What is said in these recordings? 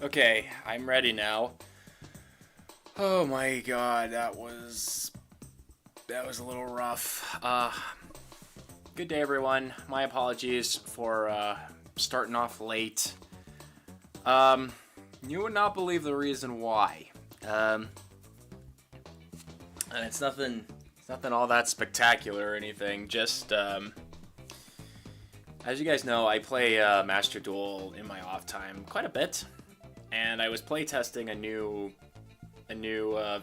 Okay, I'm ready now. Oh my god, that was a little rough. Good day, everyone. My apologies for starting off late. You would not believe the reason why. And it's nothing all that spectacular or anything. Just as you guys know, I play Master Duel in my off time quite a bit, and I was playtesting a new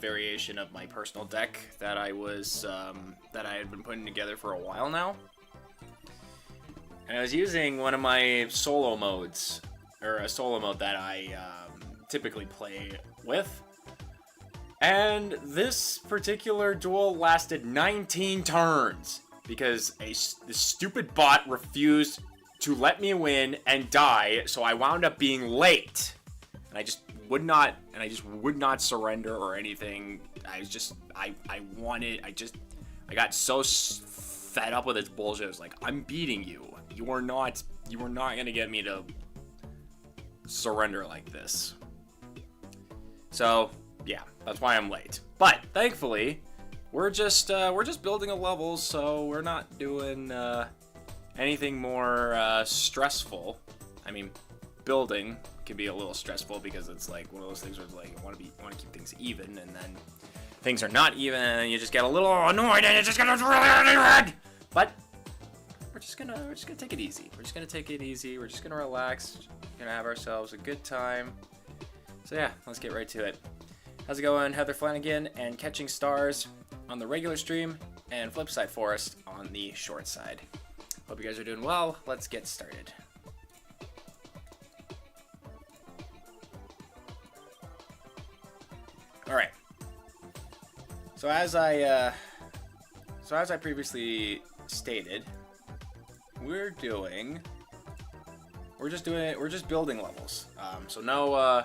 variation of my personal deck that I had been putting together for a while now. And I was using one of my solo modes, or a solo mode that I typically play with. And this particular duel lasted 19 turns because this stupid bot refused to let me win and die, so I wound up being late. And I just would not surrender or anything. I got so fed up with its bullshit. I was like, I'm beating you. You are not gonna get me to surrender like this. So yeah, that's why I'm late. But thankfully, we're just building a level, so we're not doing anything more stressful. I mean, building can be a little stressful because it's like one of those things where it's like you want to keep things even, and then things are not even, and you just get a little annoyed, and it's just gonna really annoyed. But we're just gonna take it easy. We're just gonna relax. We're gonna have ourselves a good time. So yeah, let's get right to it. How's it going? Heather Flanagan and Catching Stars on the regular stream, and Flipside Forest on the short side. Hope you guys are doing well. Let's get started. All right. So as I previously stated, we're just building levels. So no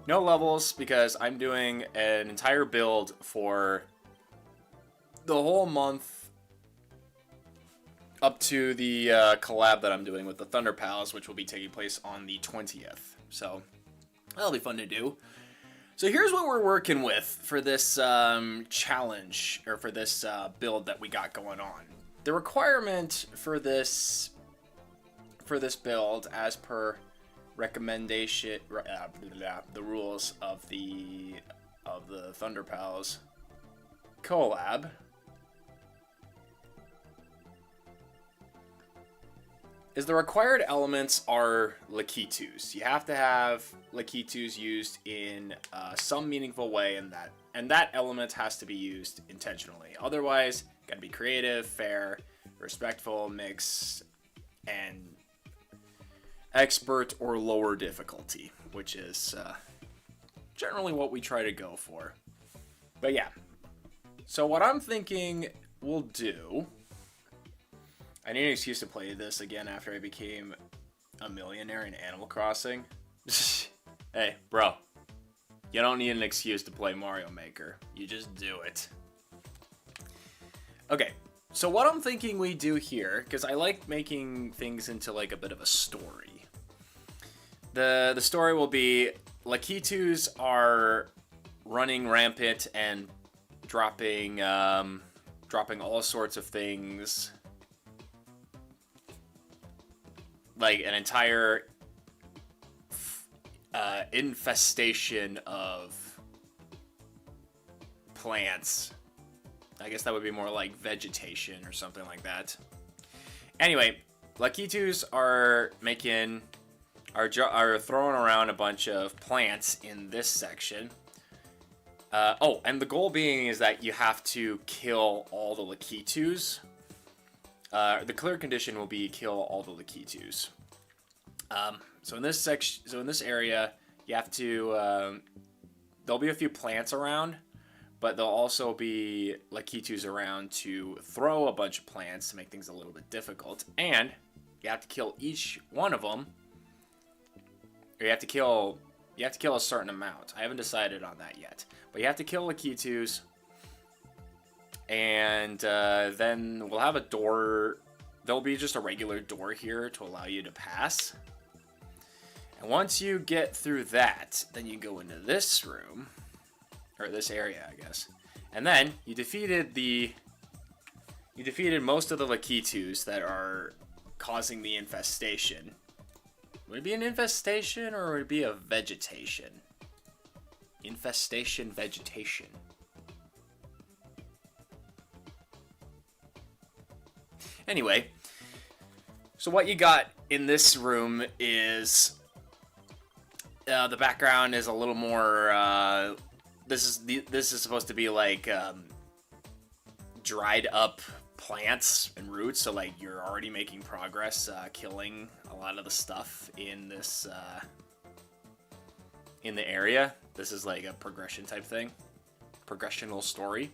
levels because I'm doing an entire build for the whole month up to the collab that I'm doing with the Thunder Pals, which will be taking place on the 20th. So that'll be fun to do. So here's what we're working with for this challenge, or for this build that we got going on. The requirement for this build, as per recommendation, the rules of the Thunder Pals collab, is the required elements are Lakitus. You have to have Lakitus used in some meaningful way, and that element has to be used intentionally. Otherwise, gotta be creative, fair, respectful, mixed, and expert or lower difficulty, which is generally what we try to go for. But yeah, so what I'm thinking we'll do, I need an excuse to play this again after I became a millionaire in Animal Crossing. Hey, bro, you don't need an excuse to play Mario Maker. You just do it. Okay, so what I'm thinking we do here, because I like making things into like a bit of a story. The story will be Lakitus are running rampant and dropping all sorts of things, like an entire infestation of plants. I guess that would be more like vegetation or something like that. Anyway, Lakitus are throwing around a bunch of plants in this section. And the goal being is that you have to kill all the Lakitus. The clear condition will be kill all the Lakitus. So in this area, you have to. There'll be a few plants around, but there'll also be Lakitus around to throw a bunch of plants to make things a little bit difficult. And you have to kill each one of them. Or you have to kill a certain amount. I haven't decided on that yet, but you have to kill Lakitus. And then we'll have a door. There'll be just a regular door here to allow you to pass. And once you get through that, then you go into this room, or this area, I guess. And then you defeated most of the Lakitus that are causing the infestation. Would it be an infestation or would it be a vegetation? Infestation, vegetation. Anyway, so what you got in this room is the background is a little more. This is supposed to be like dried up plants and roots. So like you're already making progress, killing a lot of the stuff in this in the area. This is like a progression type thing, progressional story.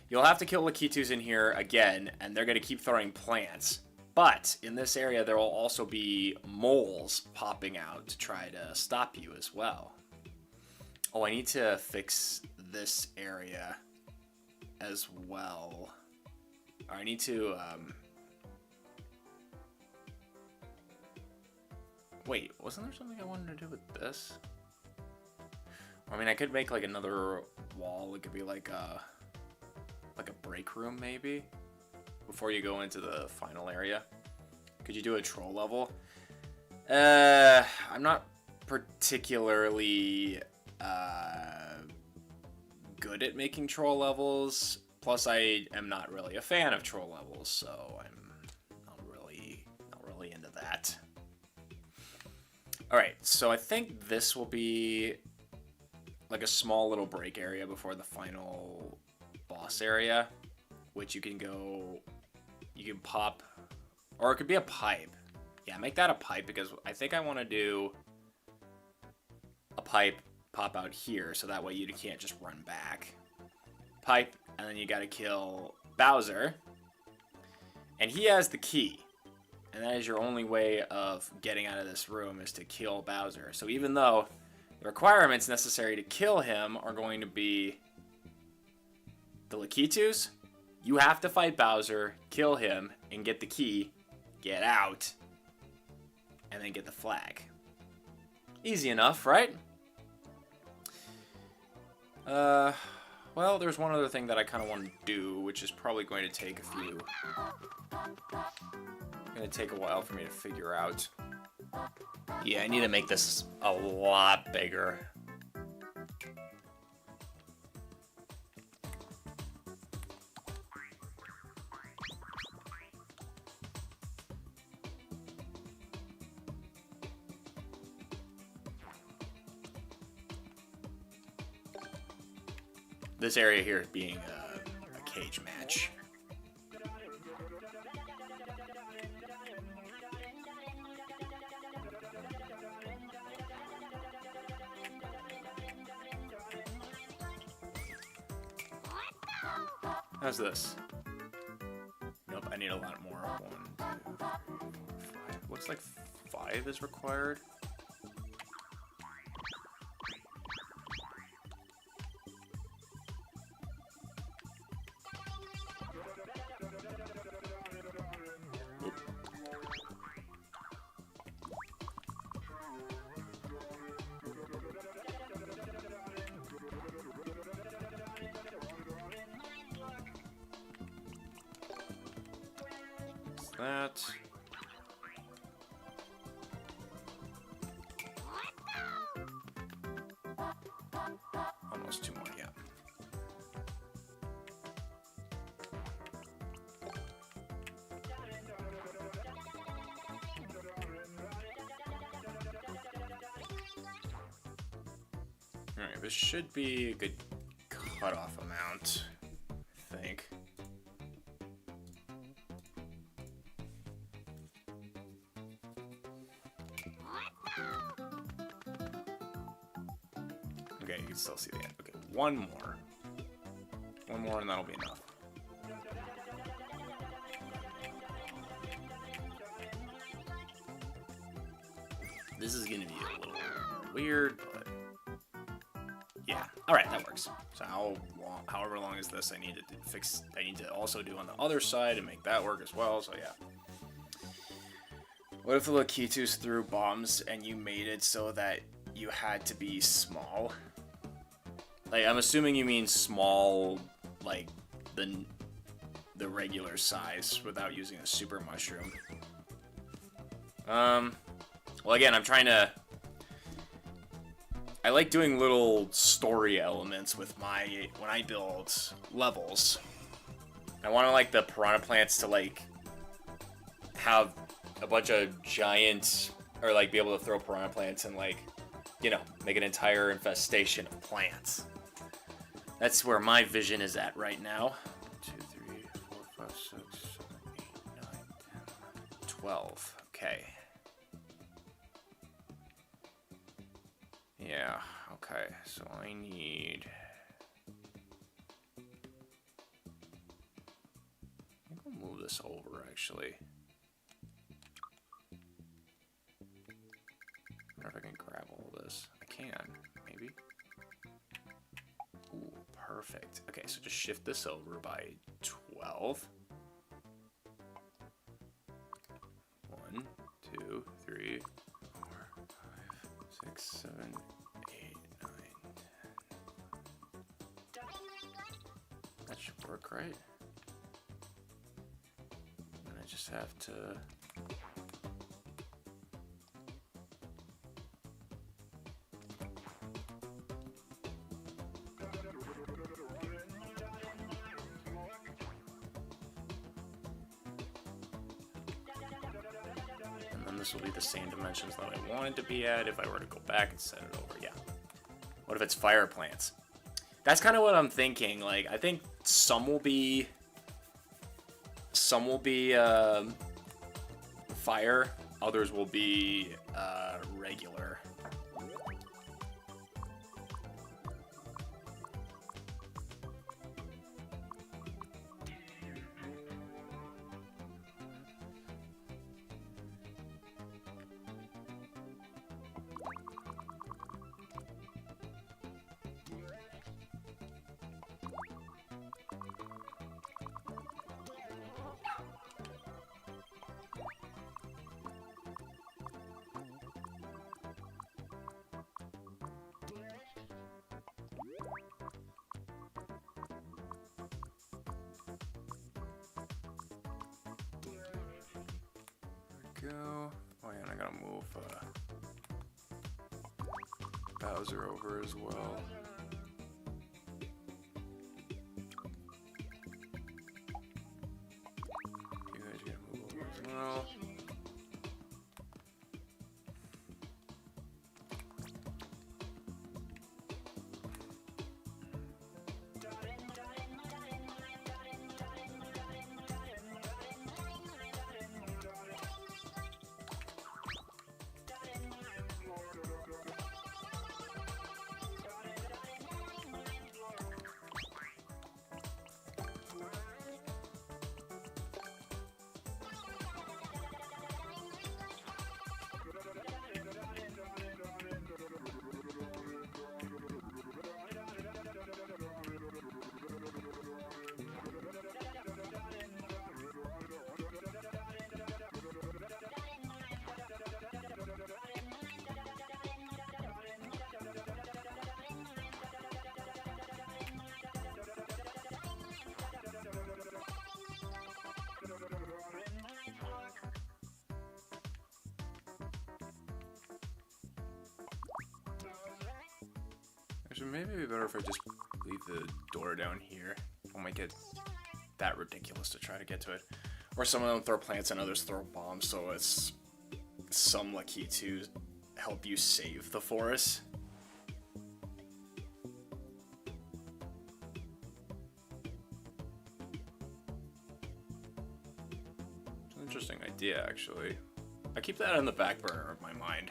You'll have to kill Lakitus in here again, and they're going to keep throwing plants. But in this area, there will also be moles popping out to try to stop you as well. Oh, I need to fix this area as well. I need to... Wait, wasn't there something I wanted to do with this? I mean, I could make like another wall. It could be like a break room maybe before you go into the final area. Could you do a troll level? I'm not particularly good at making troll levels. Plus, I am not really a fan of troll levels, so I'm not really into that. All right, so I think this will be like a small little break area before the final boss area, which you can pop, or it could be a pipe. Yeah, make that a pipe, because I think I want to do a pipe pop out here, so that way you can't just run back. Pipe, and then you gotta kill Bowser, and he has the key, and that is your only way of getting out of this room, is to kill Bowser. So even though the requirements necessary to kill him are going to be the Lakitus, you have to fight Bowser, kill him, and get the key, get out, and then get the flag. Easy enough, right? Well, there's one other thing that I kind of want to do, which is probably going to take a while for me to figure out. Yeah, I need to make this a lot bigger. This area here being a cage match. How's this? Nope, I need a lot more. 1, 2, 3, 4, 5. Looks like 5 is required. That. Almost 2 more, yeah. Alright, this should be a good cutoff amount, I think. Okay, you can still see the end. Okay, one more. One more and that'll be enough. This is gonna be a little weird, but yeah. Alright, that works. So however long is this, I need to fix. I need to also do on the other side and make that work as well, so yeah. What if the Lakitus threw bombs and you made it so that you had to be small? Like, I'm assuming you mean small, like, the regular size without using a super mushroom. Well, again, I'm trying to... I like doing little story elements with my... when I build levels. I want to, like, the piranha plants to, like, have a bunch of giant... or, like, be able to throw piranha plants and, like, you know, make an entire infestation of plants. That's where my vision is at right now. 2, 3, 4, 5, 6, 7, 8, 9, 10, 12. Okay. Yeah, okay. So I need... I think I'll move this over, actually. I wonder if I can grab all this. I can, maybe. Ooh, perfect. Okay, so just shift this over by 12. 1, 2, 3, 4, 5, 6, 7, 8, 9, 10. That should work, right? And I just have to... This will be the same dimensions that I wanted to be at if I were to go back and set it over. Yeah. What if it's fire plants? That's kind of what I'm thinking. Like, I think some will be fire. Others will be regular. Go. Oh yeah, and I gotta move Bowser over as well. You guys gotta move over as well. Actually, maybe it'd be better if I just leave the door down here. It might get that ridiculous to try to get to it. Or some of them throw plants and others throw bombs, so it's some lucky to help you save the forest. It's an interesting idea, actually. I keep that in the back burner of my mind.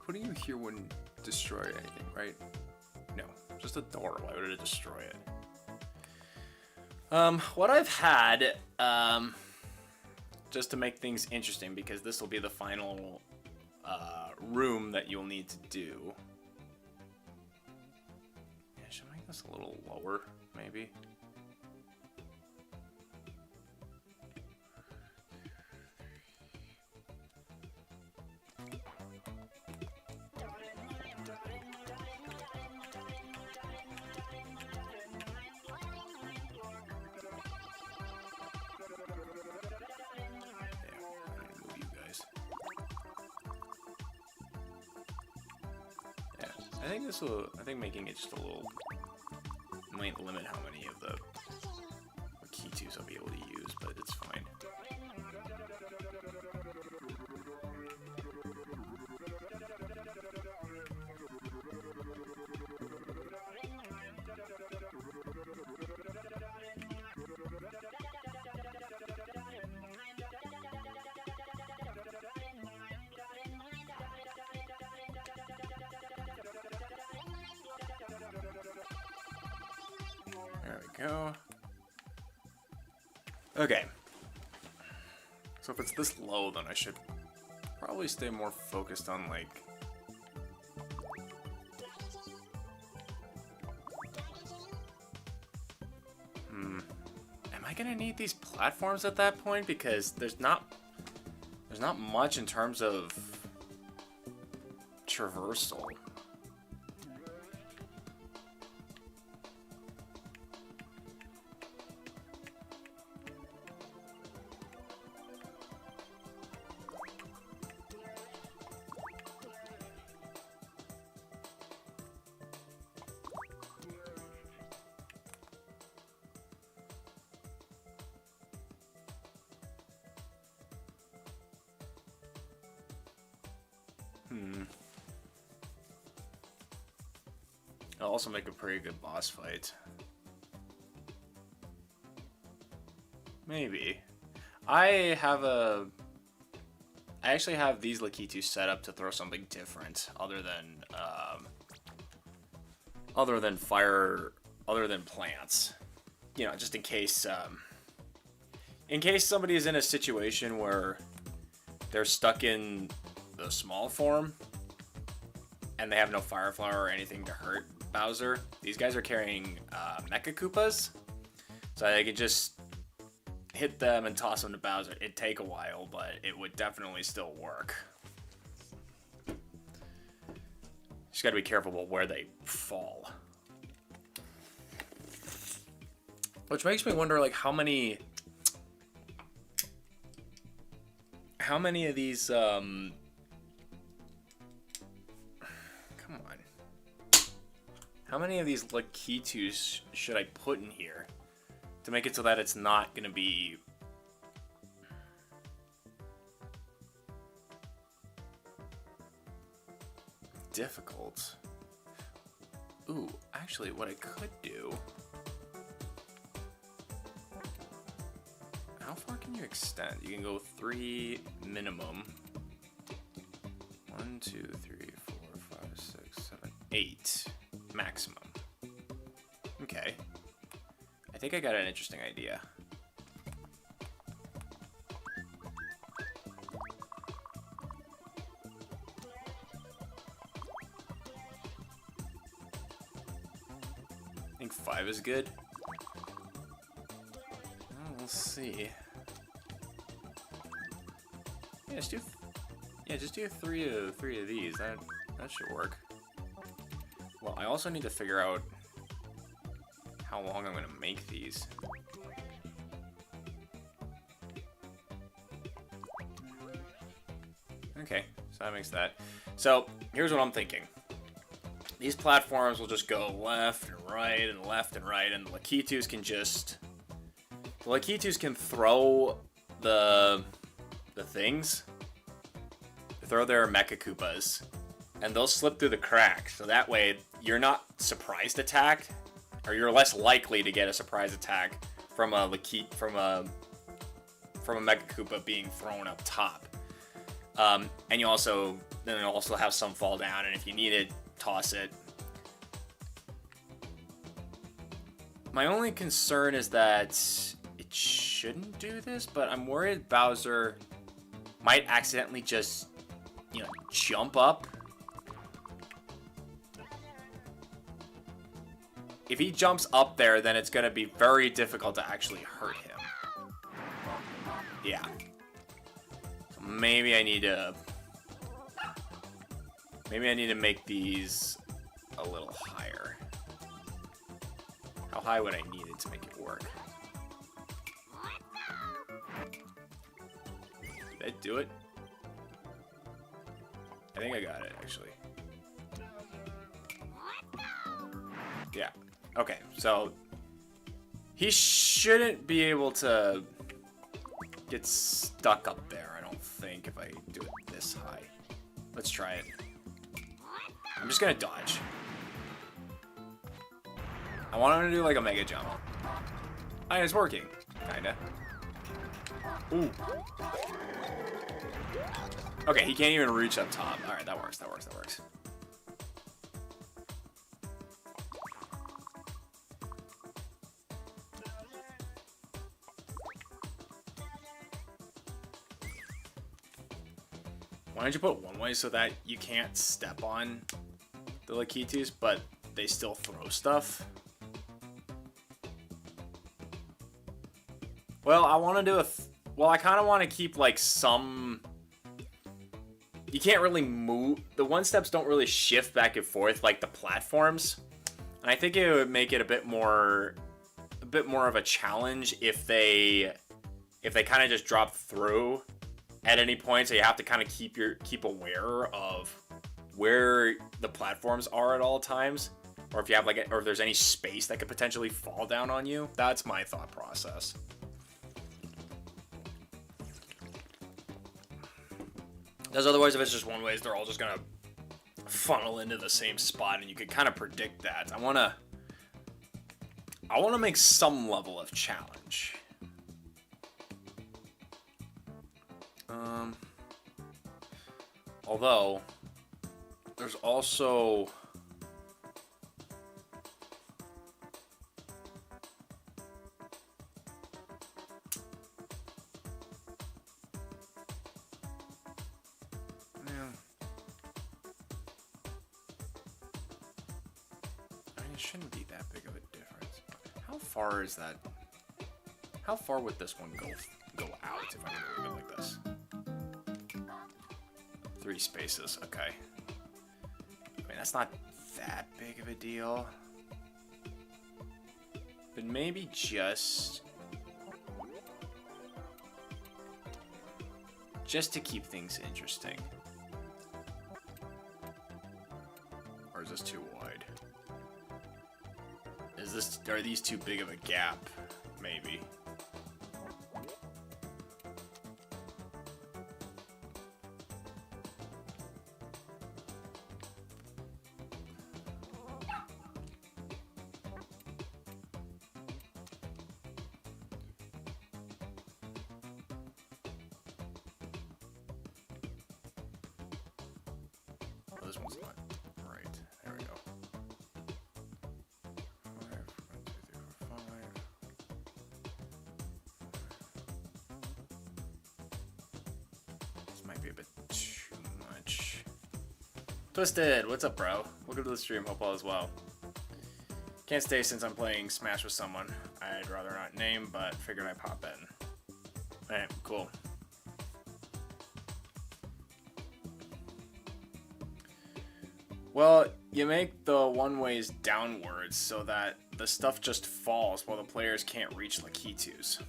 Putting you here wouldn't destroy anything, right? No, just a door. Why would it destroy it? What I've had, just to make things interesting, because this will be the final room that you'll need to do. Yeah, should I make That's a little lower, maybe. I think making it just a little might limit how many of the key twos I'll be able to use, but it's fine. There we go. Okay. So if it's this low, then I should probably stay more focused on, like... Am I gonna need these platforms at that point? Because there's not much in terms of traversal. It'll also make a pretty good boss fight. Maybe. I actually have these Lakitu set up to throw something different other than fire, other than plants. You know, just in case somebody is in a situation where they're stuck in the small form and they have no fire flower or anything to hurt Bowser. These guys are carrying Mecha Koopas, so I could just hit them and toss them to Bowser. It'd take a while, but it would definitely still work. Just gotta be careful about where they fall. Which makes me wonder, like, how many of these, come on. How many of these Lakitus should I put in here to make it so that it's not gonna be difficult? Ooh, actually, what I could do... How far can you extend? You can go 3 minimum. 1, 2, 3, 4, 5, 6, 7, 8 maximum. Okay. I think I got an interesting idea. I think 5 is good. We'll see. Yeah, just do three of these. That should work. Well, I also need to figure out how long I'm gonna make these. Okay, so that makes that. So here's what I'm thinking. These platforms will just go left and right and left and right, and the Lakitus can just... The Lakitus can throw the things. Throw their Mecha Koopas, and they'll slip through the cracks. So that way, you're not surprised attacked, or you're less likely to get a surprise attack from a Mecha Koopa being thrown up top. And you also have some fall down, and if you need it, toss it. My only concern is that it shouldn't do this, but I'm worried Bowser might accidentally just, you know, jump up. if he jumps up there, then it's going to be very difficult to actually hurt him. Yeah. So maybe I need to... Maybe I need to make these a little higher. How high would I need it to make it work? Did that do it? I think I got it, actually. Yeah. Okay, so he shouldn't be able to get stuck up there, I don't think, if I do it this high. Let's try it. I'm just gonna dodge. I want him to do like a mega jump. And it's working, kinda. Ooh. Okay, he can't even reach up top. Alright, that works, that works, that works. Why don't you put one way so that you can't step on the Lakitus, but they still throw stuff? Well, I want to do well, I kind of want to keep, like, some... You can't really move... The one-steps don't really shift back and forth like the platforms. And I think it would make it a bit more of a challenge if they kind of just drop through at any point, so you have to kind of keep aware of where the platforms are at all times, or if you have or if there's any space that could potentially fall down on you. That's my thought process. Because otherwise, if it's just one ways, they're all just gonna funnel into the same spot, and you could kind of predict that. I wanna make some level of challenge. Although, there's also... Yeah. I mean, it shouldn't be that big of a difference. How far is that? How far would this one go out if I do it like this? 3 spaces, okay. I mean, that's not that big of a deal. But maybe just to keep things interesting. Or is this too wide? Are these too big of a gap? Maybe. Oh, this one's not right. There we go. 5, 1, 2, 3, 4, 5. This might be a bit too much. Twisted, what's up, bro? Welcome to the stream. Hope all is well. Can't stay since I'm playing Smash with someone I'd rather not name, but figured I'd pop in. Alright, cool. Well, you make the one-ways downwards so that the stuff just falls while the players can't reach Lakitus.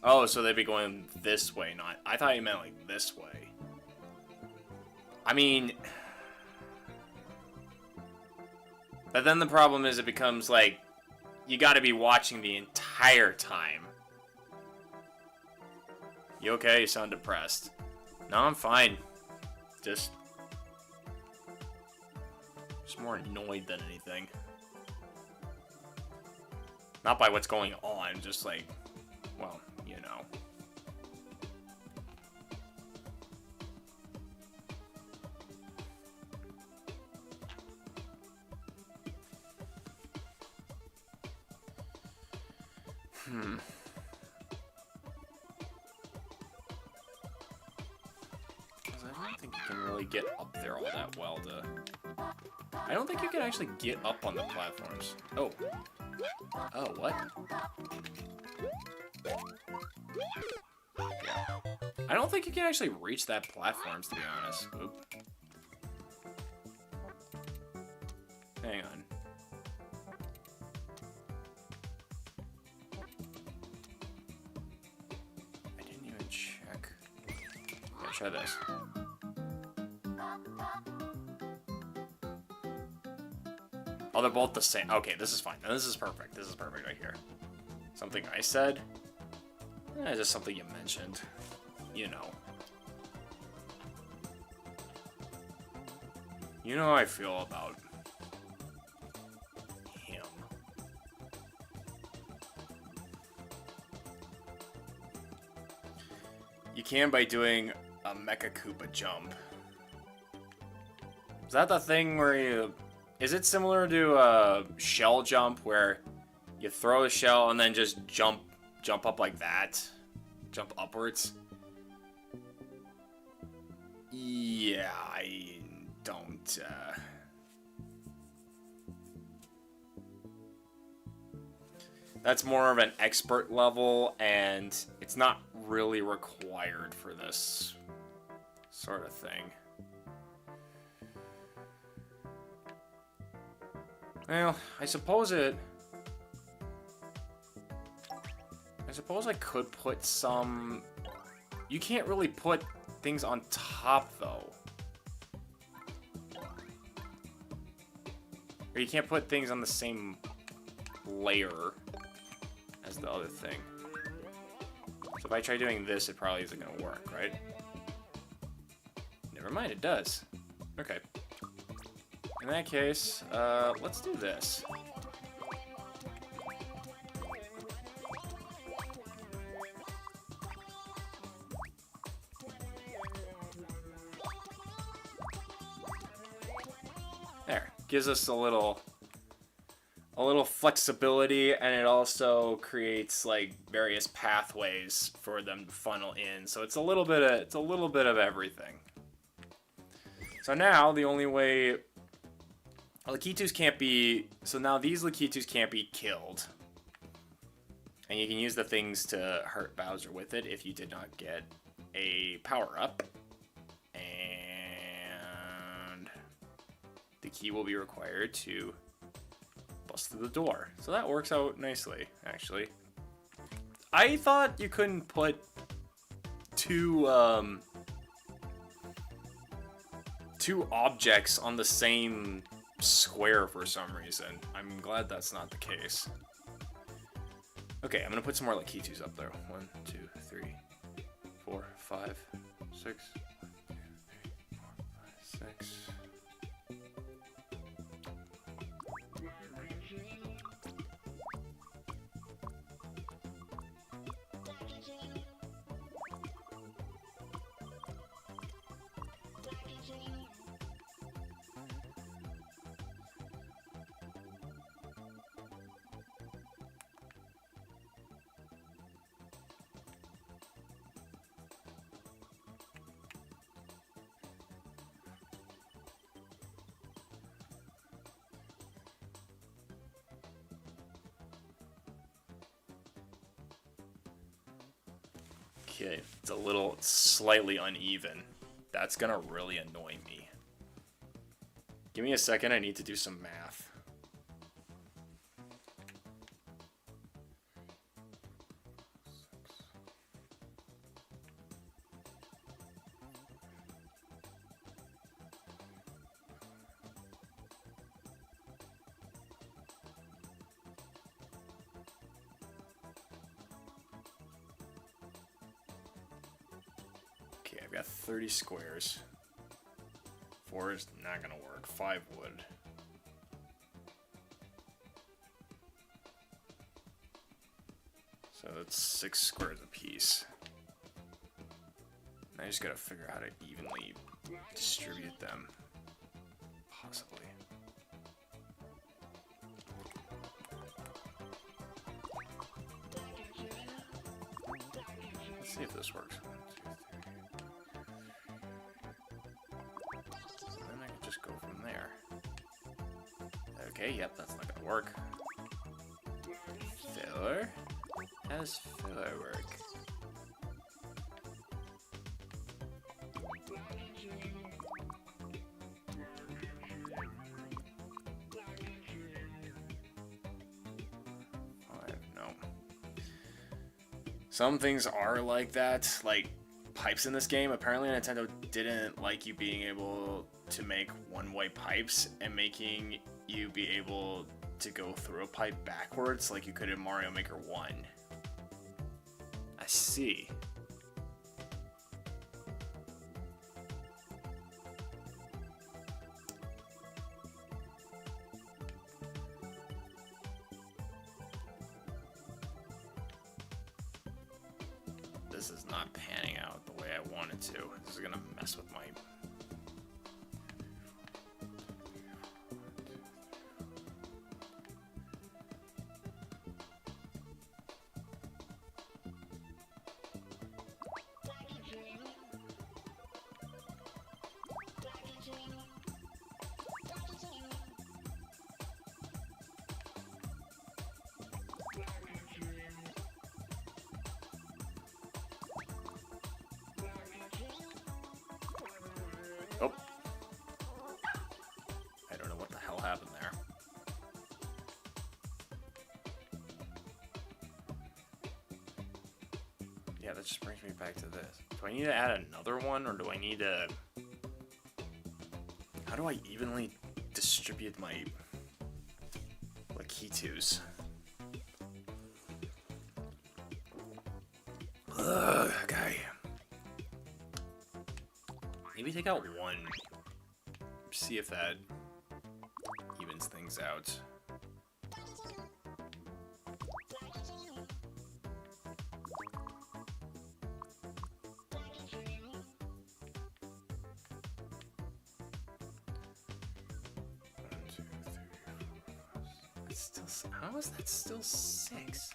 Oh, so they'd be going this way, not... I thought you meant, like, this way. I mean... But then the problem is it becomes, like, you gotta be watching the entire time. You okay? You sound depressed. No, I'm fine. Just more annoyed than anything. Not by what's going on, just like, well, you know. I don't think you can really get up there all that well to I don't think you can actually get up on the platforms. Oh. Oh, what? Yeah. I don't think you can actually reach that platforms, to be honest. Oop. Hang on. I didn't even check. Yeah, try this. Oh, they're both the same. Okay, this is fine. This is perfect. This is perfect right here. Something I said? Just something you mentioned. You know. You know how I feel about him. You can by doing a Mecha Koopa jump. Is that the thing where you... Is it similar to a shell jump where you throw a shell and then just jump up like that? Jump upwards? Yeah, I don't, That's more of an expert level, and it's not really required for this sort of thing. Well, I suppose I could put some... You can't really put things on top, though. Or you can't put things on the same layer as the other thing. So if I try doing this, it probably isn't going to work, right? Never mind, it does. Okay. In that case, let's do this. There. Gives us a little flexibility, and it also creates like various pathways for them to funnel in. So it's a little bit of everything. So now the only way Lakitus can't be... So now these Lakitus can't be killed. And you can use the things to hurt Bowser with it if you did not get a power-up. And the key will be required to bust through the door. So that works out nicely, actually. I thought you couldn't put two objects on the same square for some reason. I'm glad that's not the case. Okay, I'm gonna put some more Lakitus up there. 1, 2, 3, 4, 5, 6. 1, 2, 3, 4, 5, 6. Okay, it's a little slightly uneven. That's gonna really annoy me. Give me a second, I need to do some math. Okay, I've got 30 squares. 4 is not gonna work. 5 would. So that's 6 squares apiece. I just gotta figure out how to evenly distribute them. Possibly. Let's see if this works. 1, 2, 3. So then I can just go from there. Okay, yep, that's not gonna work. Filler? How does filler work? Some things are like that, like pipes in this game. Apparently Nintendo didn't like you being able to make one-way pipes and making you be able to go through a pipe backwards like you could in Mario Maker 1. I see. This is not panning out the way I want it to. This is gonna mess with my... Oh. I don't know what the hell happened there. Yeah, that just brings me back to this. Do I need to add another one, or do I need to... How do I evenly distribute my Lakitus? Okay. Maybe take out one. See if that evens things out. How is that still 6?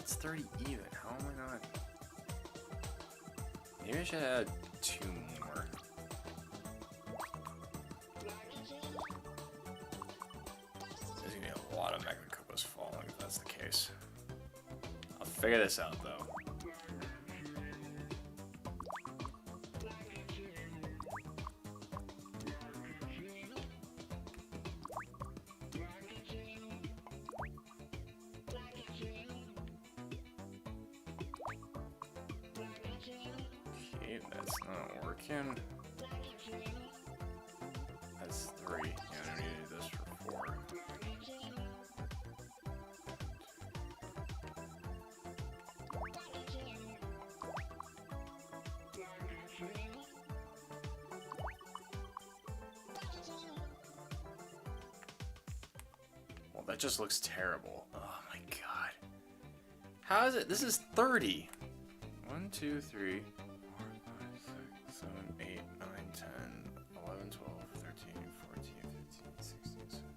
It's 30 even. How am I not? Maybe I should add 2 more. There's gonna be a lot of Mega Koopas falling if that's the case. I'll figure this out though. Okay, that's not working. That's 3. Yeah, I need to do this for 4. Well, that just looks terrible. Oh my god. How is it? This is 30. 1, 2, 3, 4, 5, 6, 7, 8, 9, 10, 11, 12, 13, 14, 15, 16, 17,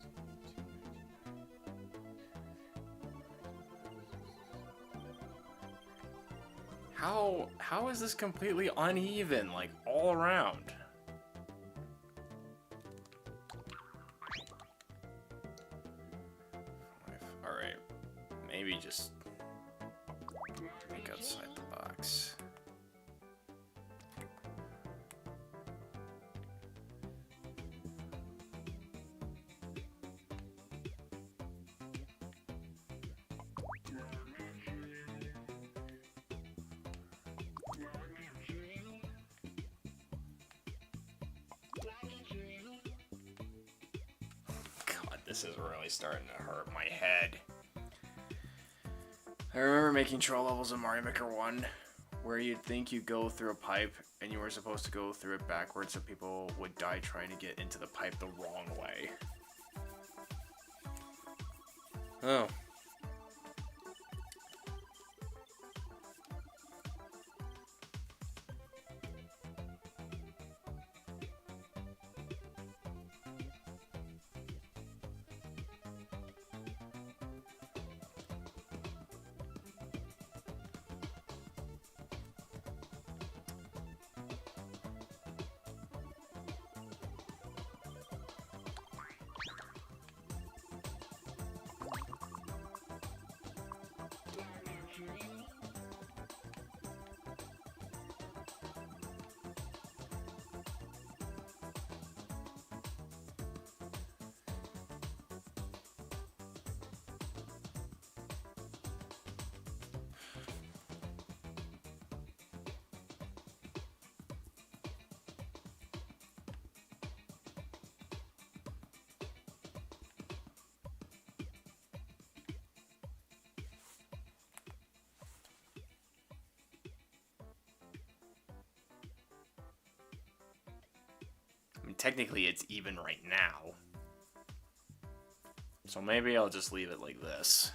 18. How is this completely uneven, like, all around? Alright. Maybe just think outside the box. God, this is really starting to hurt my head. I remember making troll levels in Mario Maker 1 where you'd think you go through a pipe and you were supposed to go through it backwards so people would die trying to get into the pipe the wrong way. Oh. mean, technically it's even right now. So maybe I'll just leave it like this.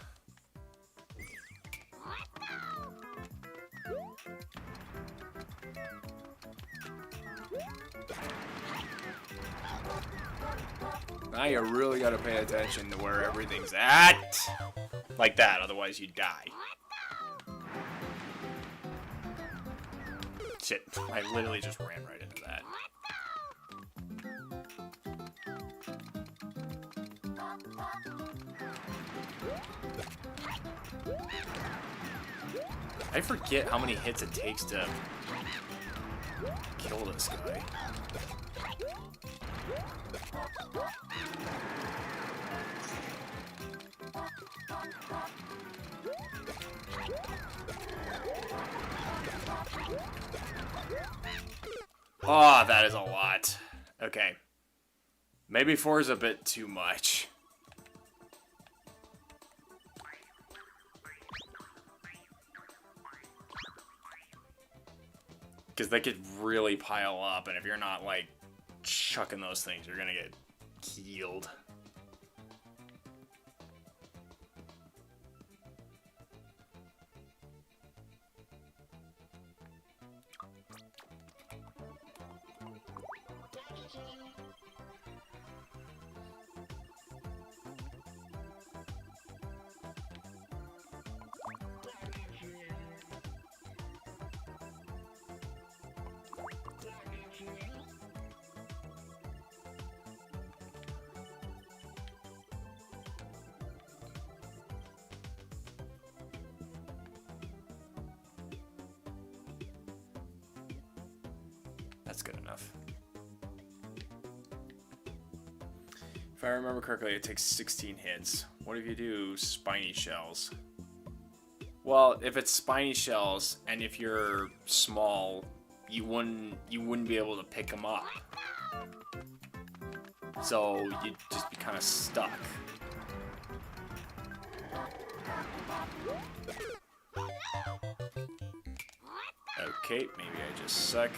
Now you really gotta pay attention to where everything's at. Like that, otherwise you die. Shit, I literally just ran right into that. I forget how many hits it takes to kill this guy. Oh, that is a lot. Okay. Maybe 4 is a bit too much. Because they could really pile up, and if you're not, like, chucking those things, you're gonna get killed. That's good enough. If I remember correctly, it takes 16 hits. What if you do spiny shells? Well, if it's spiny shells, and if you're small, you wouldn't be able to pick them up. So you'd just be kind of stuck. Okay, maybe I just suck.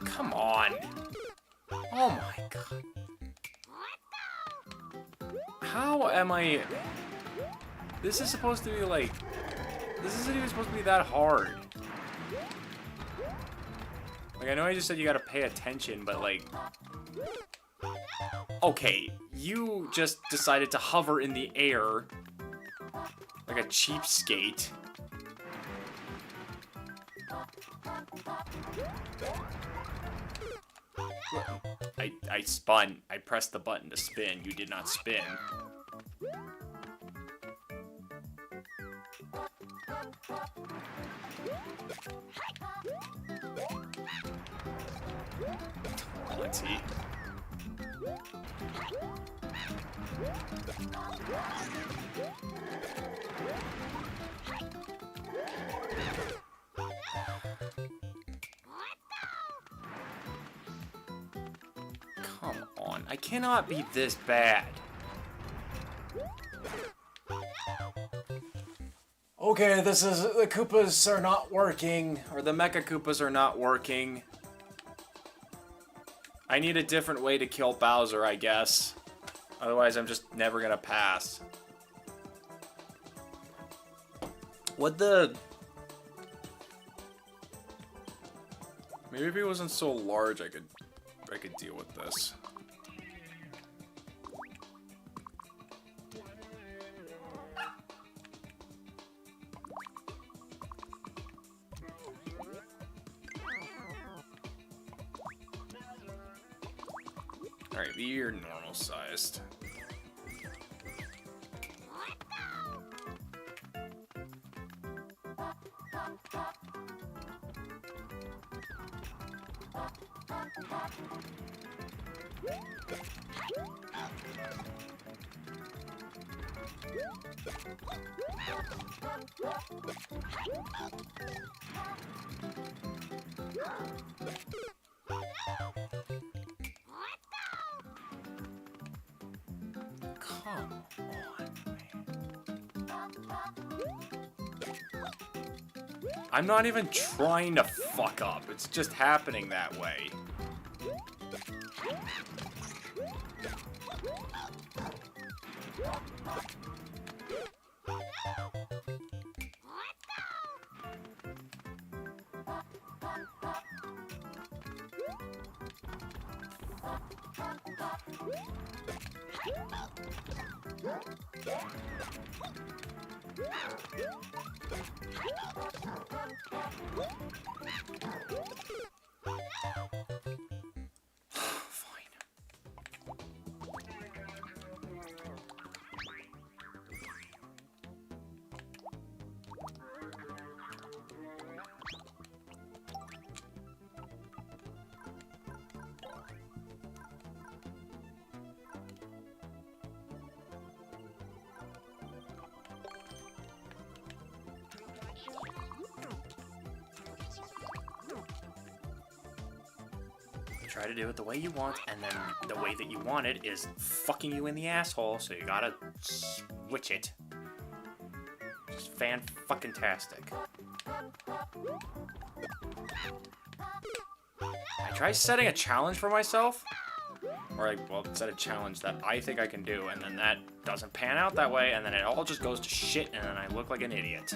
Come on. Oh my god. How am I... This is supposed to be like... This isn't even supposed to be that hard. Like, I know I just said you gotta pay attention, but like... Okay, you just decided to hover in the air like a cheapskate. I spun. I pressed the button to spin. You did not spin. Let's see. Come on, I cannot be this bad. Okay, this is... The Koopas are not working, or the Mecha Koopas are not working. I need a different way to kill Bowser, I guess. Otherwise, I'm just never gonna pass. What the... Maybe if he wasn't so large, I could deal with this. Alright, you're normal sized. Come on, man. I'm not even trying to fuck up. It's just happening that way. Try to do it the way you want, and then the way that you want it is fucking you in the asshole, so you gotta switch it. Just fan-fucking-tastic. I try setting a challenge for myself, or well, set a challenge that I think I can do, and then that doesn't pan out that way, and then it all just goes to shit, and then I look like an idiot.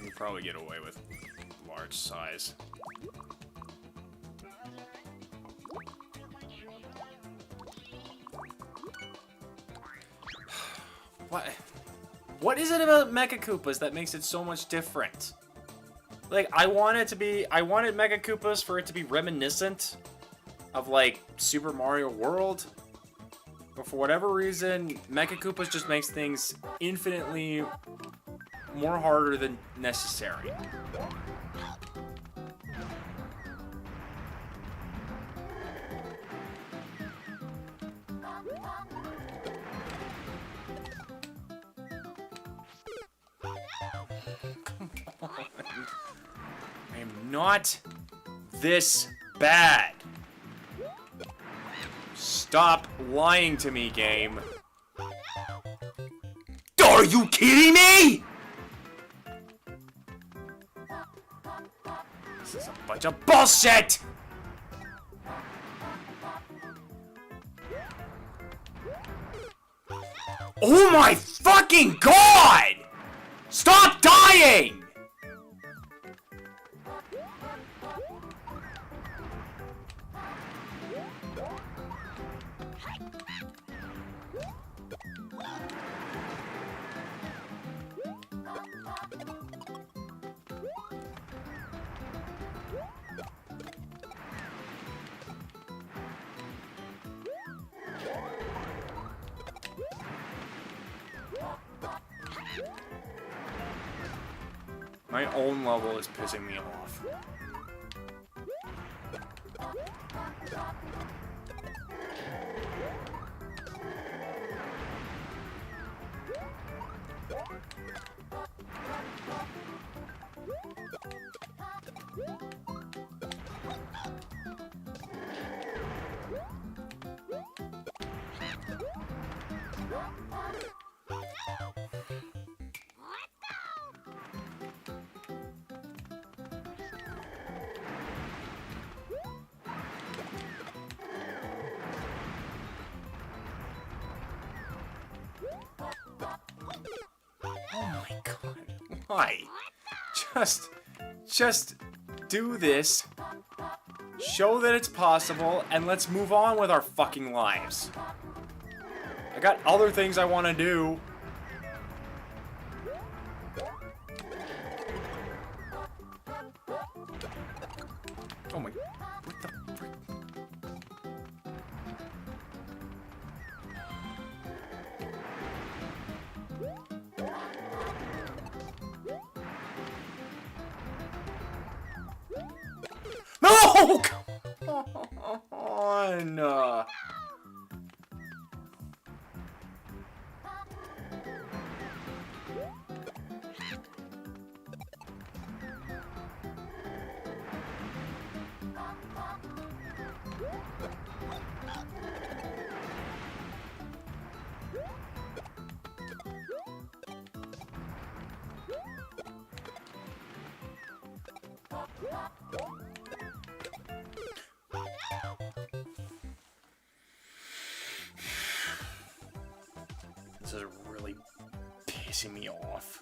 You probably get away with large size. What is it about Mecha Koopas that makes it so much different? Like, I wanted Mecha Koopas for it to be reminiscent of, like, Super Mario World. But for whatever reason, Mecha Koopas just makes things infinitely more harder than necessary. I am not this bad. Stop lying to me, game. Are you kidding me? This is a bunch of bullshit! Oh my fucking god! Stop dying! My own level is pissing me off. Oh my god. Why? Just do this Show that it's possible, and let's move on with our fucking lives. I got other things I want to do. Oh my... What the frick? No! Come on! This is really pissing me off.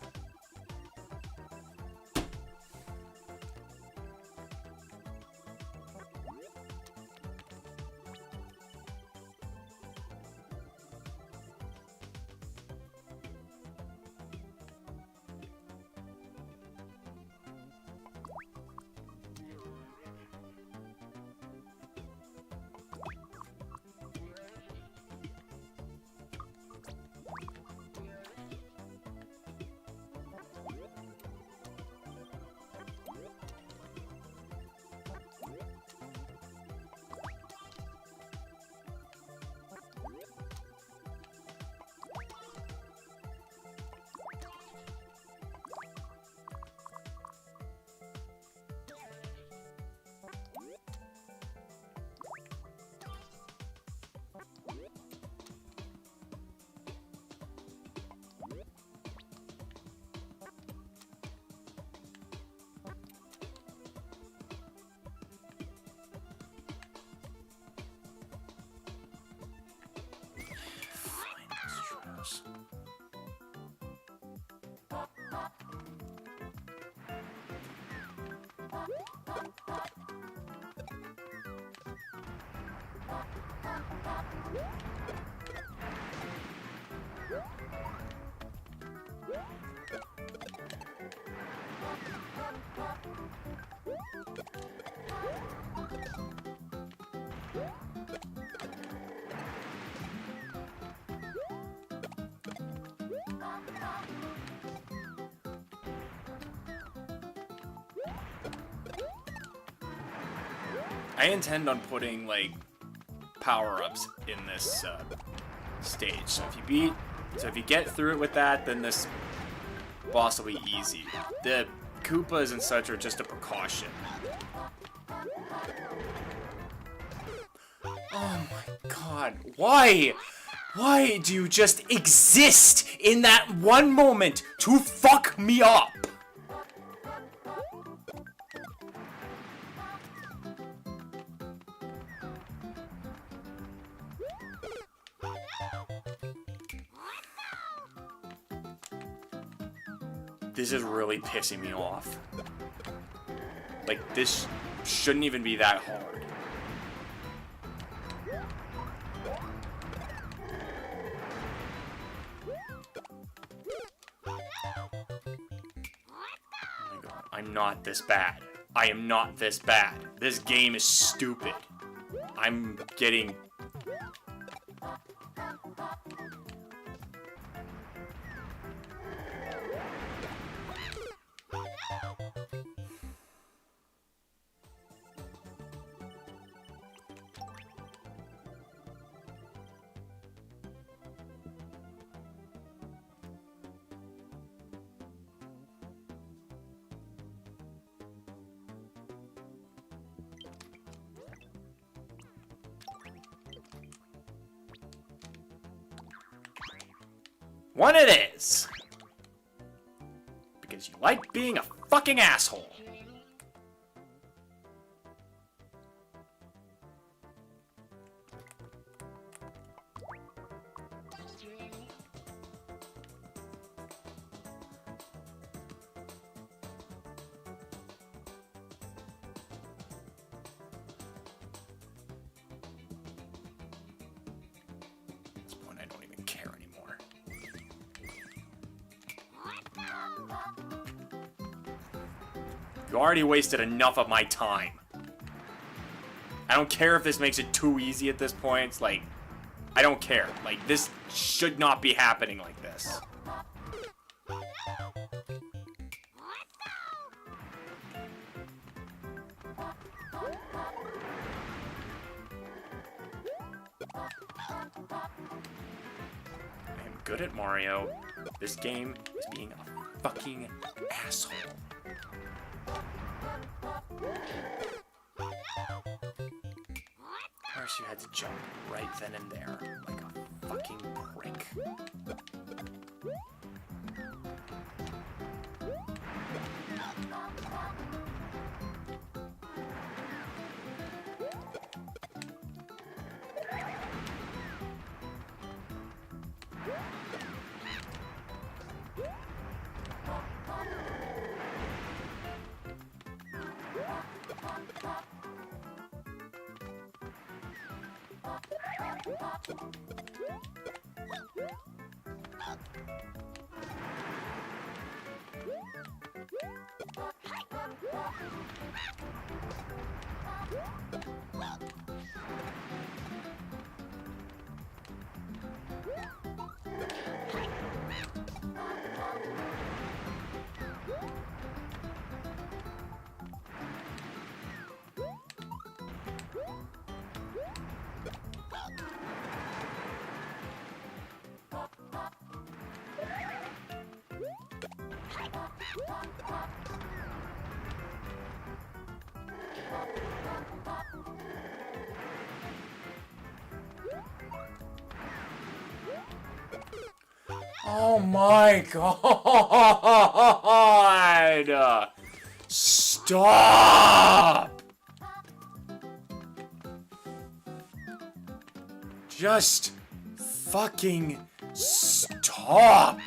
I intend on putting, like, power-ups in this stage. So if you get through it with that, then this boss will be easy. The Koopas and such are just a precaution. Oh my god. Why? Why do you just exist in that one moment to fuck me up? This is really pissing me off. Like, this shouldn't even be that hard. Oh my god, I'm not this bad. I am not this bad. This game is stupid. I'm getting... One it is! Because you like being a fucking asshole. You already wasted enough of my time. I don't care if this makes it too easy at this point. It's like, I don't care. Like, this should not be happening like this. I am good at Mario. This game is being a fucking asshole. First, you had to jump right then and there, like a fucking prick. Oh my god! Stop! Just fucking stop!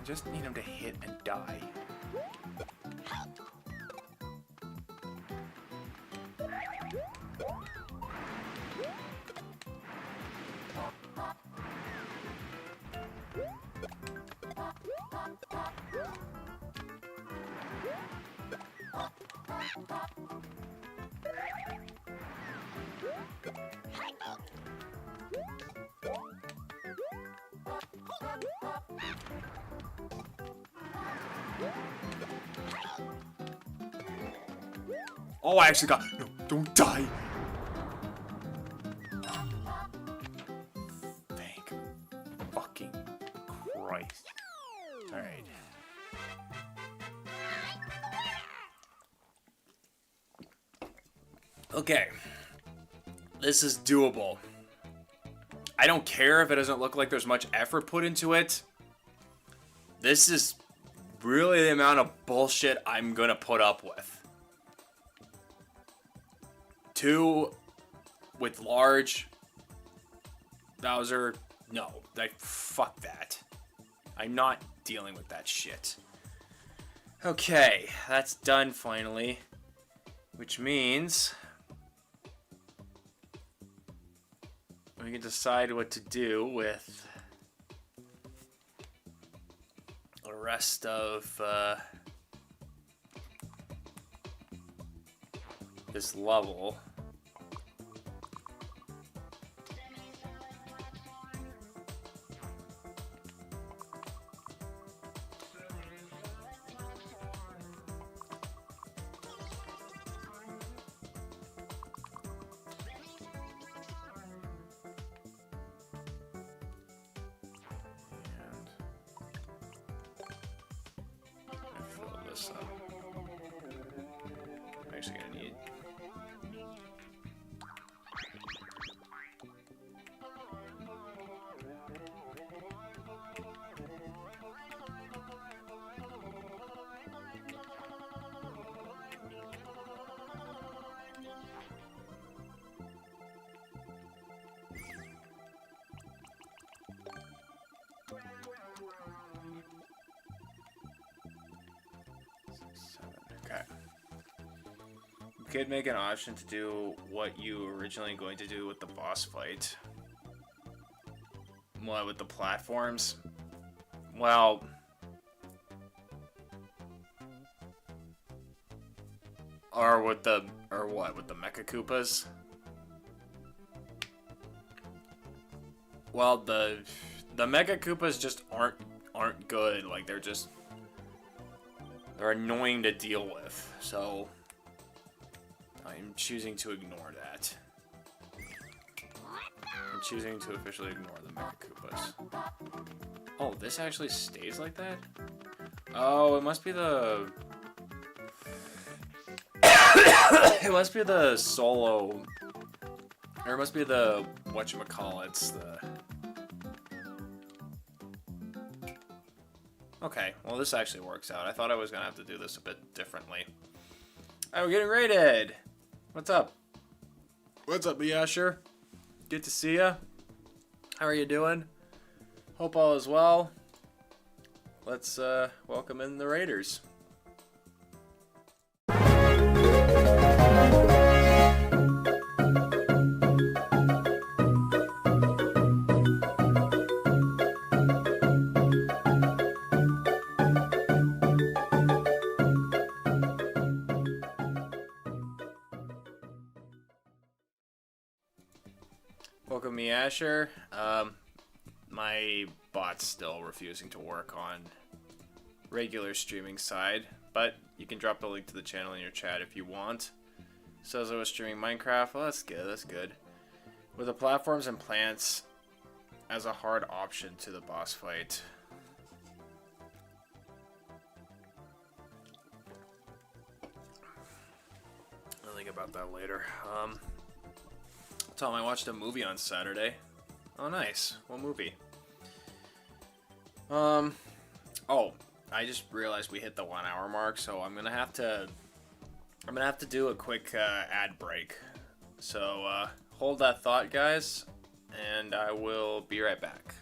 Just need him to hit and die. Oh, I actually got... No, don't die! Thank fucking Christ. Alright. Okay. This is doable. I don't care if it doesn't look like there's much effort put into it. This is really the amount of bullshit I'm gonna put up with. 2 with large Bowser. No, fuck that. I'm not dealing with that shit. Okay, that's done finally. Which means we can decide what to do with the rest of this level. I'm actually gonna need could make an option to do what you were originally going to do with the boss fight. What, with the platforms? Well... Or with the... Or what? With the Mecha Koopas? Well, the Mega Koopas just aren't good. Like, they're annoying to deal with. So I'm choosing to ignore that. I'm choosing to officially ignore the Mega Koopas. Oh, this actually stays like that? Oh, it must be the... it must be the solo... Or it must be the... whatchamacallits, the... Okay, well this actually works out. I thought I was gonna have to do this a bit differently. Alright, we're getting raided! What's up? What's up, Yasher? Good to see ya. How are you doing? Hope all is well. Let's welcome in the raiders. Welcome me, Asher. My bot's still refusing to work on regular streaming side, but you can drop a link to the channel in your chat if you want. Says I was streaming Minecraft. Well, that's good. That's good. With the platforms and plants as a hard option to the boss fight. I'll think about that later. Tom, I watched a movie on Saturday. Oh, nice. What movie? Oh, I just realized we hit the 1 hour mark, so I'm gonna have to do a quick ad break. So hold that thought, guys, and I will be right back.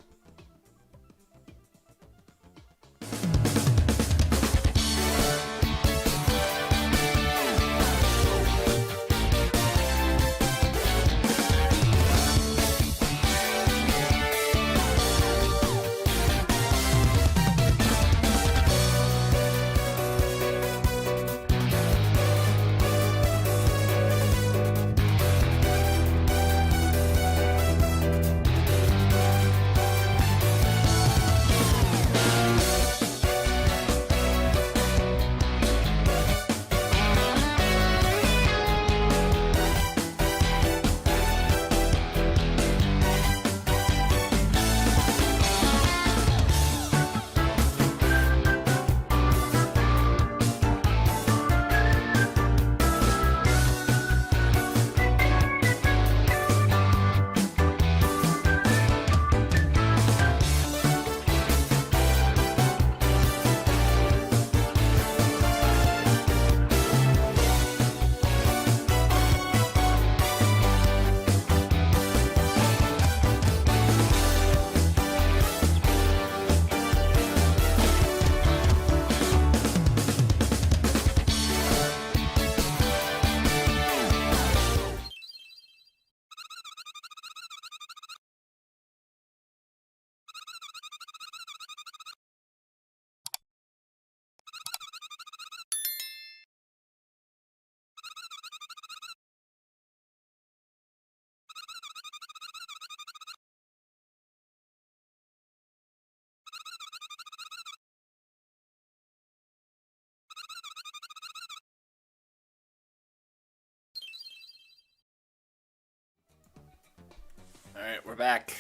Alright, we're back.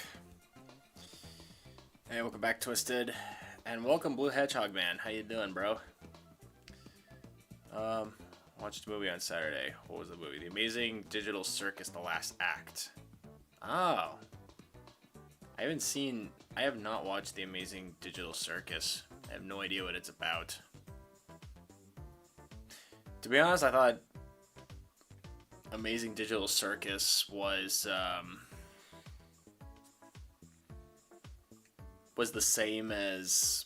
Hey, welcome back, Twisted. And welcome, Blue Hedgehog Man. How you doing, bro? Watched a movie on Saturday. What was the movie? The Amazing Digital Circus, The Last Act. Oh. I have not watched The Amazing Digital Circus. I have no idea what it's about. To be honest, I thought Amazing Digital Circus was the same as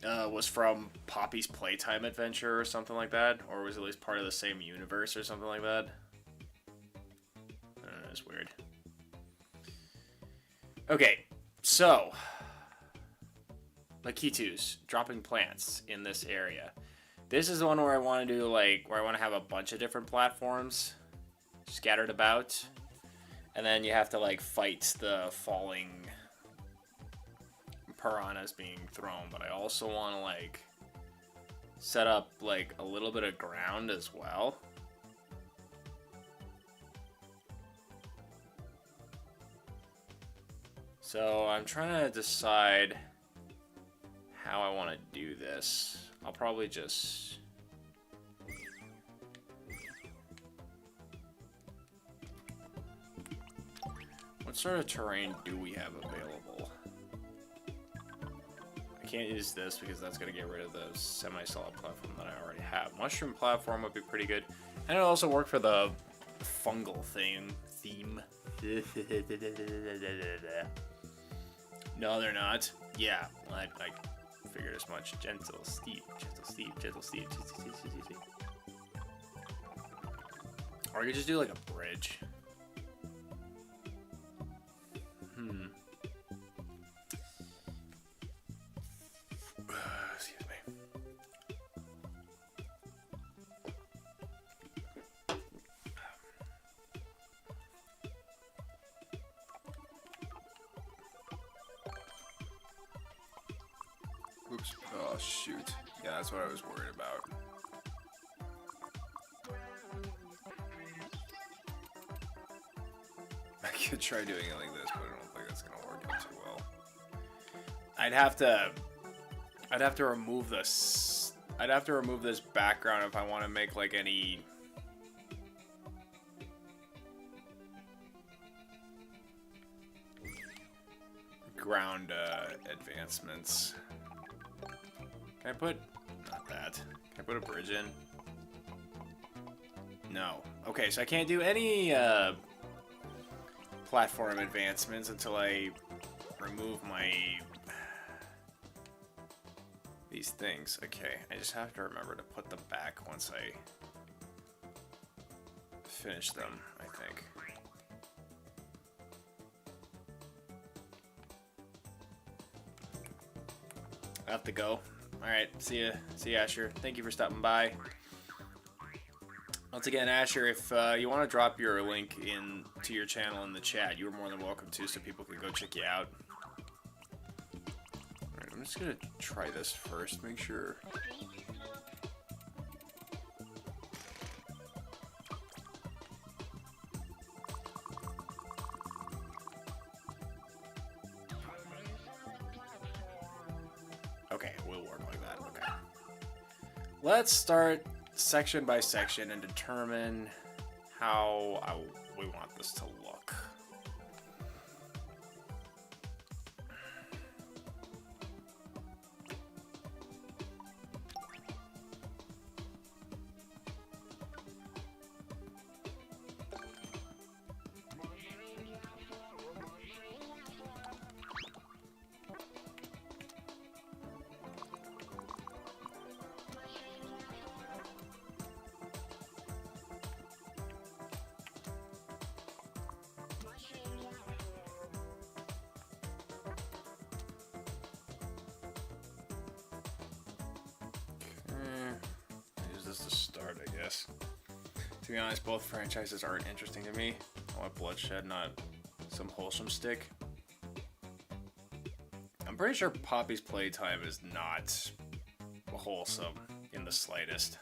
was from Poppy's Playtime Adventure or something like that, or was at least part of the same universe or something like that. I don't know, it's weird. Okay, so Lakitus, dropping plants in this area. This is the one where I want to do, like, where I want to have a bunch of different platforms scattered about. And then you have to, like, fight the falling piranhas being thrown. But I also want to, like, set up, like, a little bit of ground as well. So I'm trying to decide how I want to do this. I'll probably just... What sort of terrain do we have available? I can't use this because that's going to get rid of the semi-solid platform that I already have. Mushroom platform would be pretty good. And it'll also work for the fungal theme. No, they're not. Yeah, I figured as much. Gentle, steep, gentle, steep, gentle, steep, steep. Or you could just do like a bridge. Excuse me. Oops. Oh, shoot. Yeah, that's what I was worried about. I could try doing it like this, but I don't think that's gonna work out too well. I'd have to remove this. I'd have to remove this background if I want to make like any ground advancements. Can I put not that? Can I put a bridge in? No. Okay, so I can't do any platform advancements until I remove my these things. Okay, I just have to remember to put them back once I finish them, I think. I have to go. Alright, see ya, Asher. Thank you for stopping by. Once again, Asher, if you want to drop your link in to your channel in the chat, you're more than welcome to, so people can go check you out. Alright, I'm just gonna try this first, make sure. Okay, we'll work like that. Okay. Let's start section by section and determine how we want this to look. To start, I guess. To be honest, both franchises aren't interesting to me. I want bloodshed, not some wholesome stick. I'm pretty sure Poppy's Playtime is not wholesome in the slightest.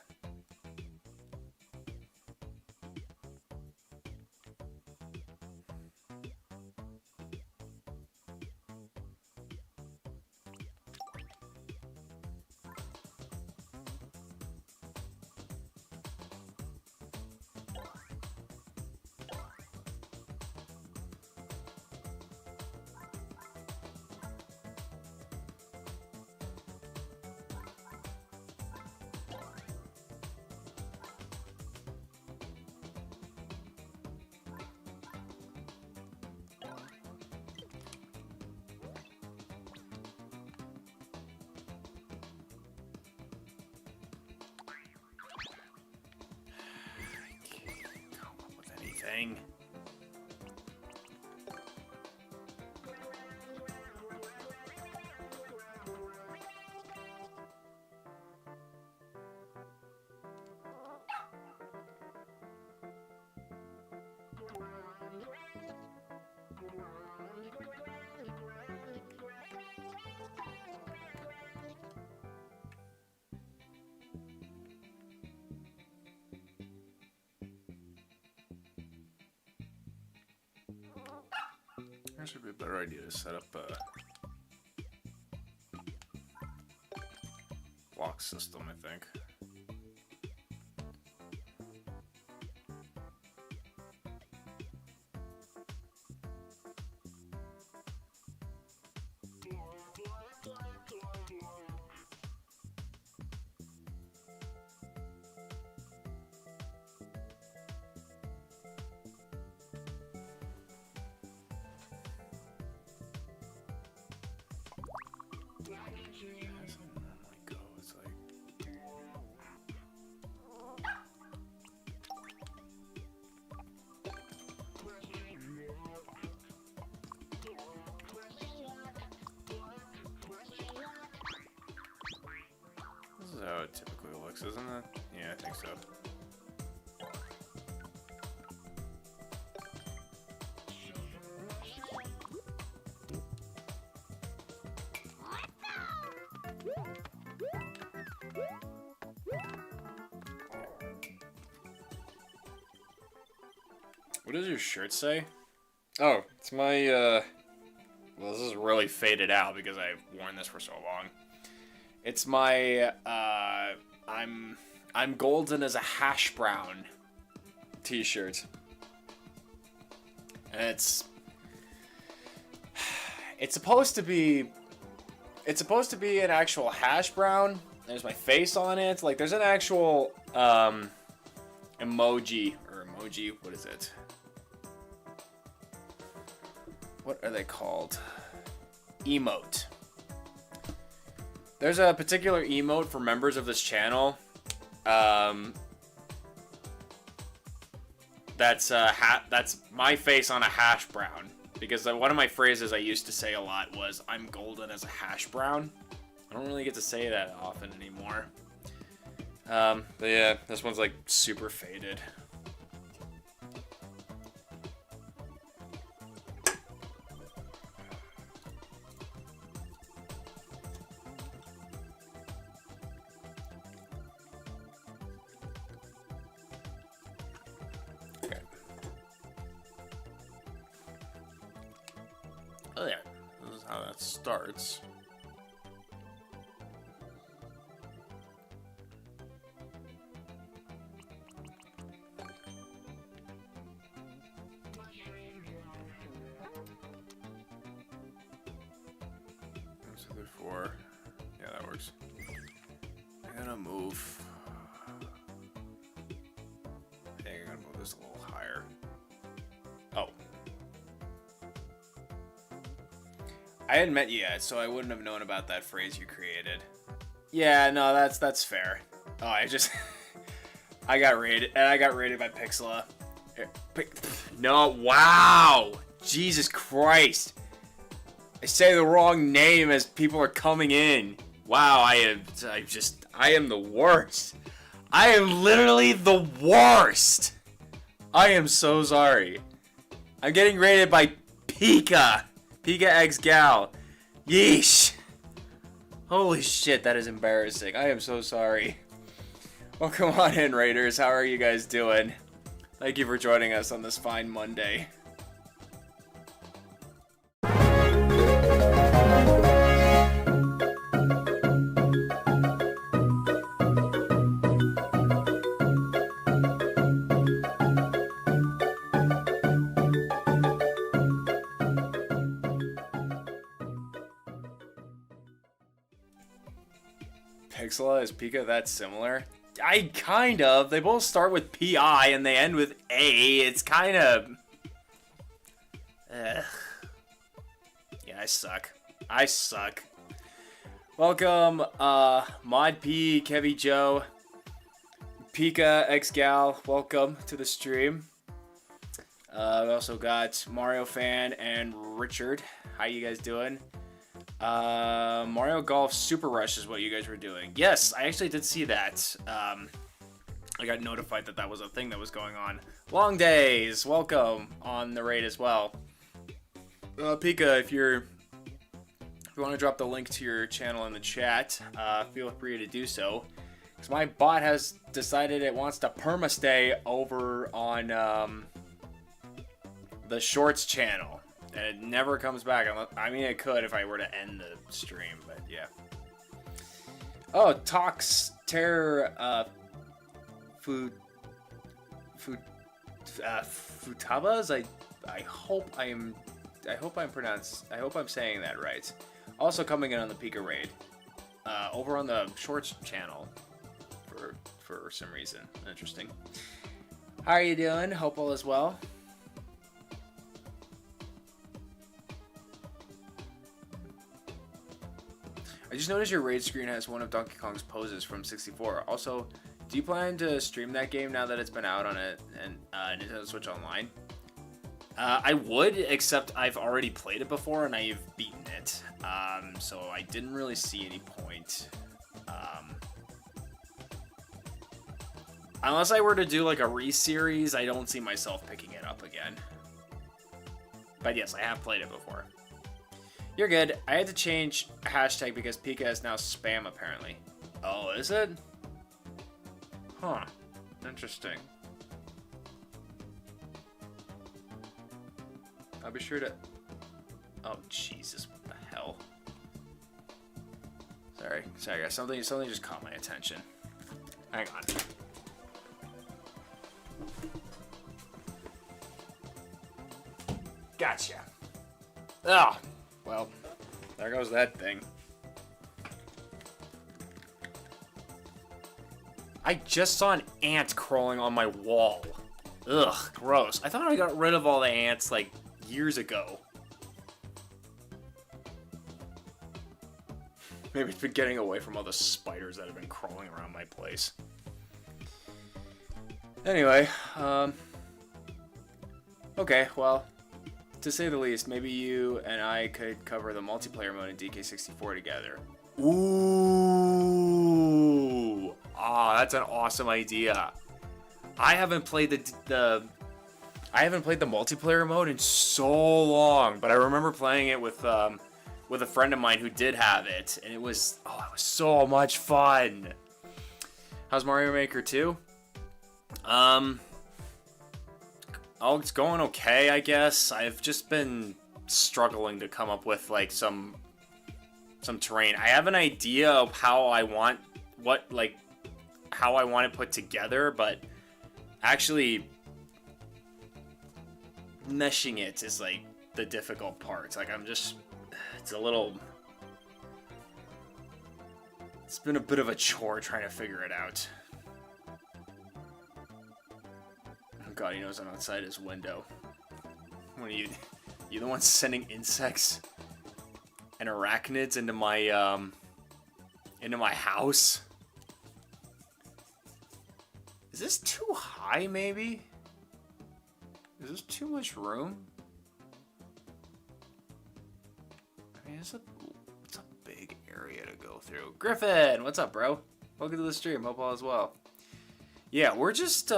thing. That should be a better idea to set up a block system, I think. This is how it typically looks, isn't it? Yeah, I think so. What does your shirt say? Oh, it's my, well, this is really faded out because I've worn this for so long. It's my, I'm golden as a hash brown t-shirt. And it's supposed to be an actual hash brown. There's my face on it. Like, there's an actual, emoji, what is it? What are they called? Emote. There's a particular emote for members of this channel. That's my face on a hash brown. Because one of my phrases I used to say a lot was, "I'm golden as a hash brown." I don't really get to say that often anymore. But yeah, this one's like super faded. Oh yeah, this is how that starts. So therefore, yeah, that works. I'm gonna move. I think I'm gonna move this a little higher. Oh. I hadn't met you yet, so I wouldn't have known about that phrase you created. Yeah, no, that's fair. Oh, I got raided by Pixela. No, wow! Jesus Christ! I say the wrong name as people are coming in. Wow, I am the worst. I am literally the worst! I am so sorry. I'm getting raided by Pika X Gal. Yeesh. Holy shit, that is embarrassing. I am so sorry. Well, come on in, Raiders. How are you guys doing? Thank you for joining us on this fine Monday. Pixela, is Pika that similar? Kind of. They both start with P-I and they end with A. It's kind of... Ugh. Yeah, I suck. Welcome, Mod P, Kevy Joe, Pika X Gal. Welcome to the stream. We also got Mario Fan and Richard. How you guys doing? Mario Golf Super Rush is what you guys were doing. Yes, I actually did see that. I got notified that that was a thing that was going on. Long Days, welcome on the raid as well. Pika, if you want to drop the link to your channel in the chat, feel free to do so. Because my bot has decided it wants to permastay over on the Shorts channel. And it never comes back. I mean, it could if I were to end the stream, but yeah. Oh, Tox Terror Futabas? I hope I'm saying that right. Also coming in on the Pika raid. Over on the Shorts channel for some reason. Interesting. How are you doing? Hope all is well. I just noticed your raid screen has one of Donkey Kong's poses from 64. Also, do you plan to stream that game now that it's been out on it and Nintendo Switch Online? I would, except I've already played it before and I've beaten it. So I didn't really see any point. Unless I were to do like a re-series, I don't see myself picking it up again. But yes, I have played it before. You're good. I had to change hashtag because Pika is now spam apparently. Oh, is it? Huh. Interesting. I'll be sure to... Oh, Jesus. What the hell? Sorry guys. Something just caught my attention. Hang on. Gotcha. Oh, well, there goes that thing. I just saw an ant crawling on my wall. Ugh, gross. I thought I got rid of all the ants, like, years ago. Maybe it's been getting away from all the spiders that have been crawling around my place. Anyway, okay, well, to say the least, maybe you and I could cover the multiplayer mode in DK64 together. Ooh! Ah, that's an awesome idea. I haven't played the multiplayer mode in so long, but I remember playing it with a friend of mine who did have it, and it was so much fun. How's Mario Maker 2? It's going okay, I guess. I've just been struggling to come up with like some terrain. I have an idea of how I want it put together, but actually meshing it is like the difficult part. Like it's been a bit of a chore trying to figure it out. God, he knows I'm outside his window. What are you the one sending insects and arachnids into my house? Is this too high, maybe? Is this too much room? I mean, it's a big area to go through. Griffin, what's up, bro? Welcome to the stream. Hope all is well. Yeah, we're just,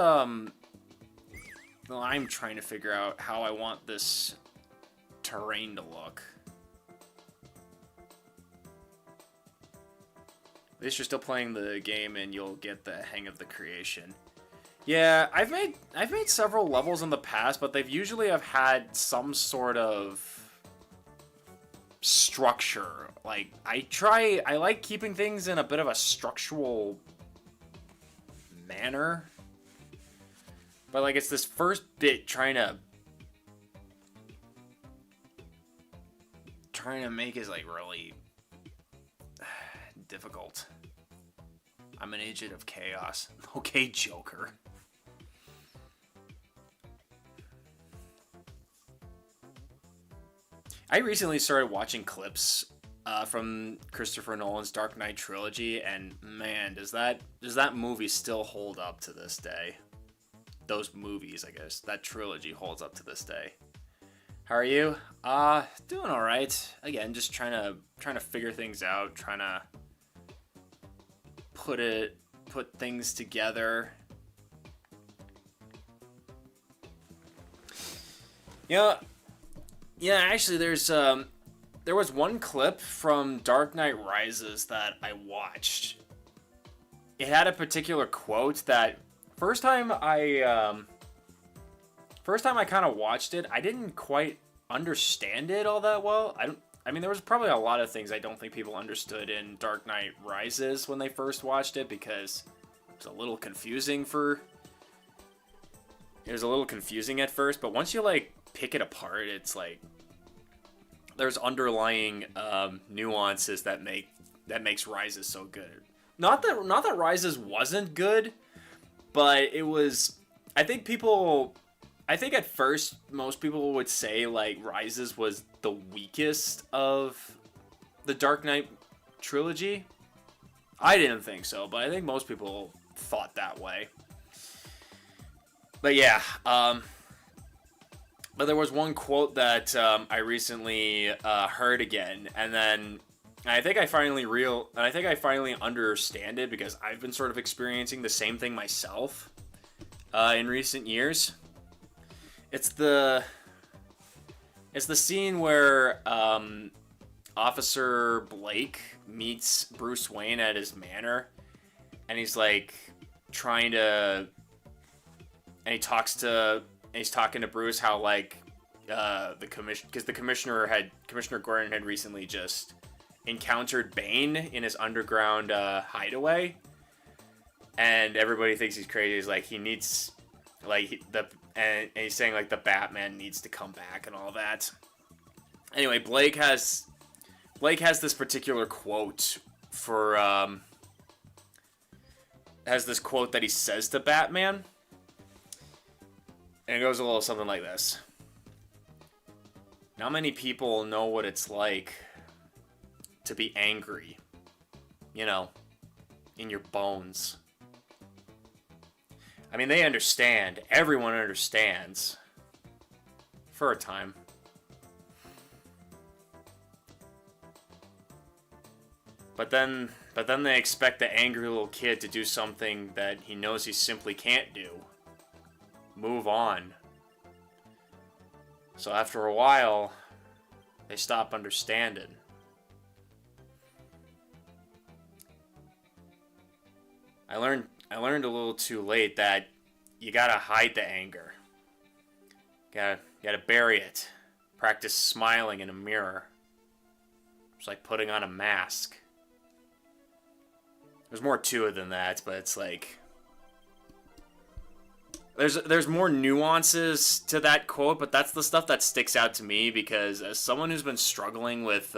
well, I'm trying to figure out how I want this terrain to look. At least you're still playing the game and you'll get the hang of the creation. Yeah, I've made several levels in the past, but they've usually have had some sort of structure. Like, I like keeping things in a bit of a structural manner. But, like, it's this first bit trying to make is, like, really difficult. I'm an agent of chaos. Okay, Joker. I recently started watching clips from Christopher Nolan's Dark Knight trilogy, and man, does that movie still hold up to this day. those movies, I guess, that trilogy holds up to this day. How are you? Doing all right. Again, just trying to figure things out, trying to put things together. Yeah, actually there was one clip from Dark Knight Rises that I watched. It had a particular quote that first time I kind of watched it, I didn't quite understand it all that well. I mean, there was probably a lot of things I don't think people understood in Dark Knight Rises when they first watched it, because it was a little confusing at first, but once you like pick it apart, it's like there's underlying nuances that makes Rises so good. Not that Rises wasn't good, but it was. I think at first most people would say like Rises was the weakest of the Dark Knight trilogy. I didn't think so, but I think most people thought that way. But yeah, but there was one quote that I recently heard again, and then I think I finally understand it, because I've been sort of experiencing the same thing myself in recent years. It's the scene where Officer Blake meets Bruce Wayne at his manor, and he's like trying to, and he's talking to Bruce how like the Commissioner Gordon had recently just encountered Bane in his underground hideaway, and everybody thinks he's crazy. He's like, he needs and he's saying like the Batman needs to come back and all that. Anyway, Blake has this particular quote has this quote that he says to Batman, and it goes a little something like this: "Not many people know what it's like to be angry, you know, in your bones. I mean, they understand. Everyone understands. For a time. But then they expect the angry little kid to do something that he knows he simply can't do. Move on. So after a while, they stop understanding." I learned a little too late that you gotta hide the anger. Gotta bury it. Practice smiling in a mirror. It's like putting on a mask. There's more to it than that, but it's like there's more nuances to that quote, but that's the stuff that sticks out to me, because as someone who's been struggling with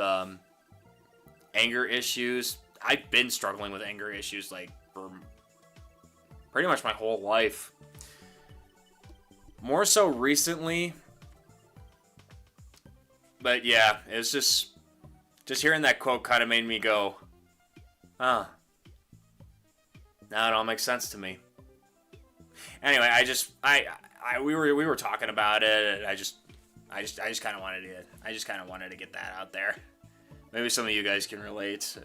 anger issues, I've been struggling with anger issues like for pretty much my whole life. More so recently. But yeah, it's just hearing that quote kind of made me go, now it all makes sense to me. Anyway, we were talking about it, and I just kind of wanted to get that out there. Maybe some of you guys can relate.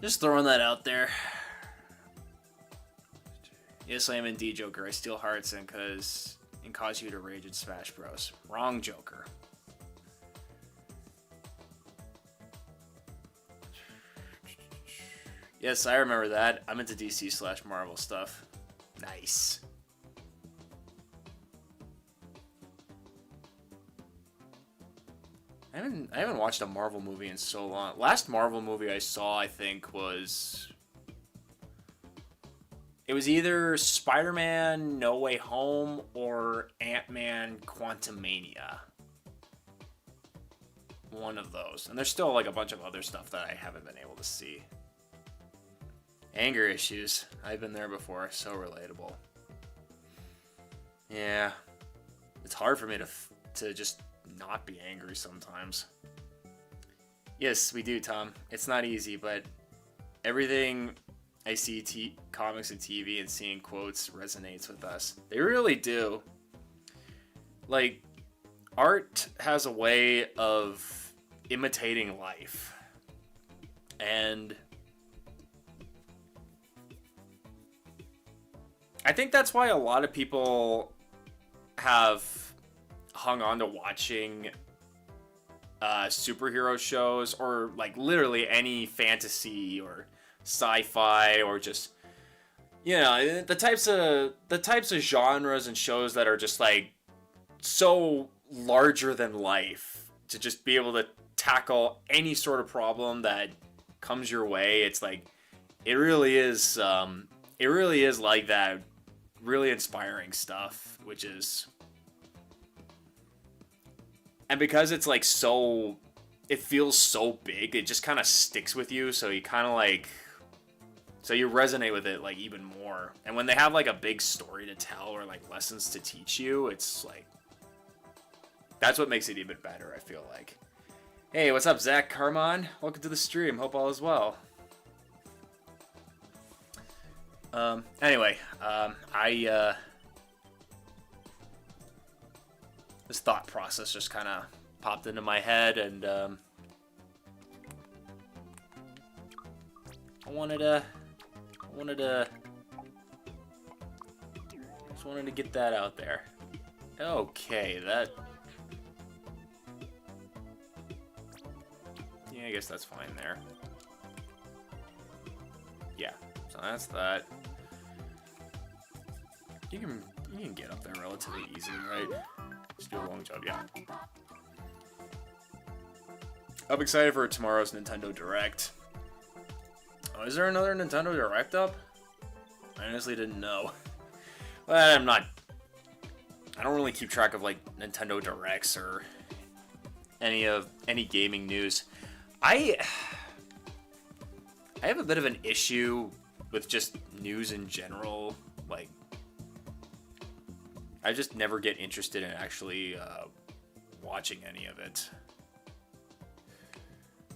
Just throwing that out there. Yes, I am indeed Joker. I steal hearts and cause you to rage in Smash Bros. Wrong Joker. Yes, I remember that. I'm into DC/Marvel stuff. Nice. I haven't watched a Marvel movie in so long. Last Marvel movie I saw, I think, was either Spider-Man No Way Home or Ant-Man Quantumania. One of those. And there's still like a bunch of other stuff that I haven't been able to see. Anger issues. I've been there before. So relatable. Yeah. It's hard for me to just not be angry sometimes. Yes, we do, Tom. It's not easy, but everything I see comics and TV, and seeing quotes resonates with us. They really do. Like, art has a way of imitating life. And I think that's why a lot of people have hung on to watching superhero shows, or like literally any fantasy or sci-fi, or just, you know, the types of genres and shows that are just like so larger than life, to just be able to tackle any sort of problem that comes your way. It's like, it really is like that, really inspiring stuff, which is, and because it's like so, it feels so big, it just kind of sticks with you, so you kind of like, so you resonate with it like even more. And when they have like a big story to tell, or like lessons to teach you, it's like, that's what makes it even better, I feel like. Hey, what's up, Zach Carmon? Welcome to the stream. Hope all is well. Anyway, this thought process just kind of popped into my head, and I wanted to get that out there. Okay, that. Yeah, I guess that's fine there. Yeah, so that's that. You can get up there relatively easily, right? Just do a long job, yeah. I'm excited for tomorrow's Nintendo Direct. Oh, is there another Nintendo Direct up? I honestly didn't know. Well, I don't really keep track of like Nintendo Directs or any gaming news. I have a bit of an issue with just news in general. Like, I just never get interested in actually watching any of it.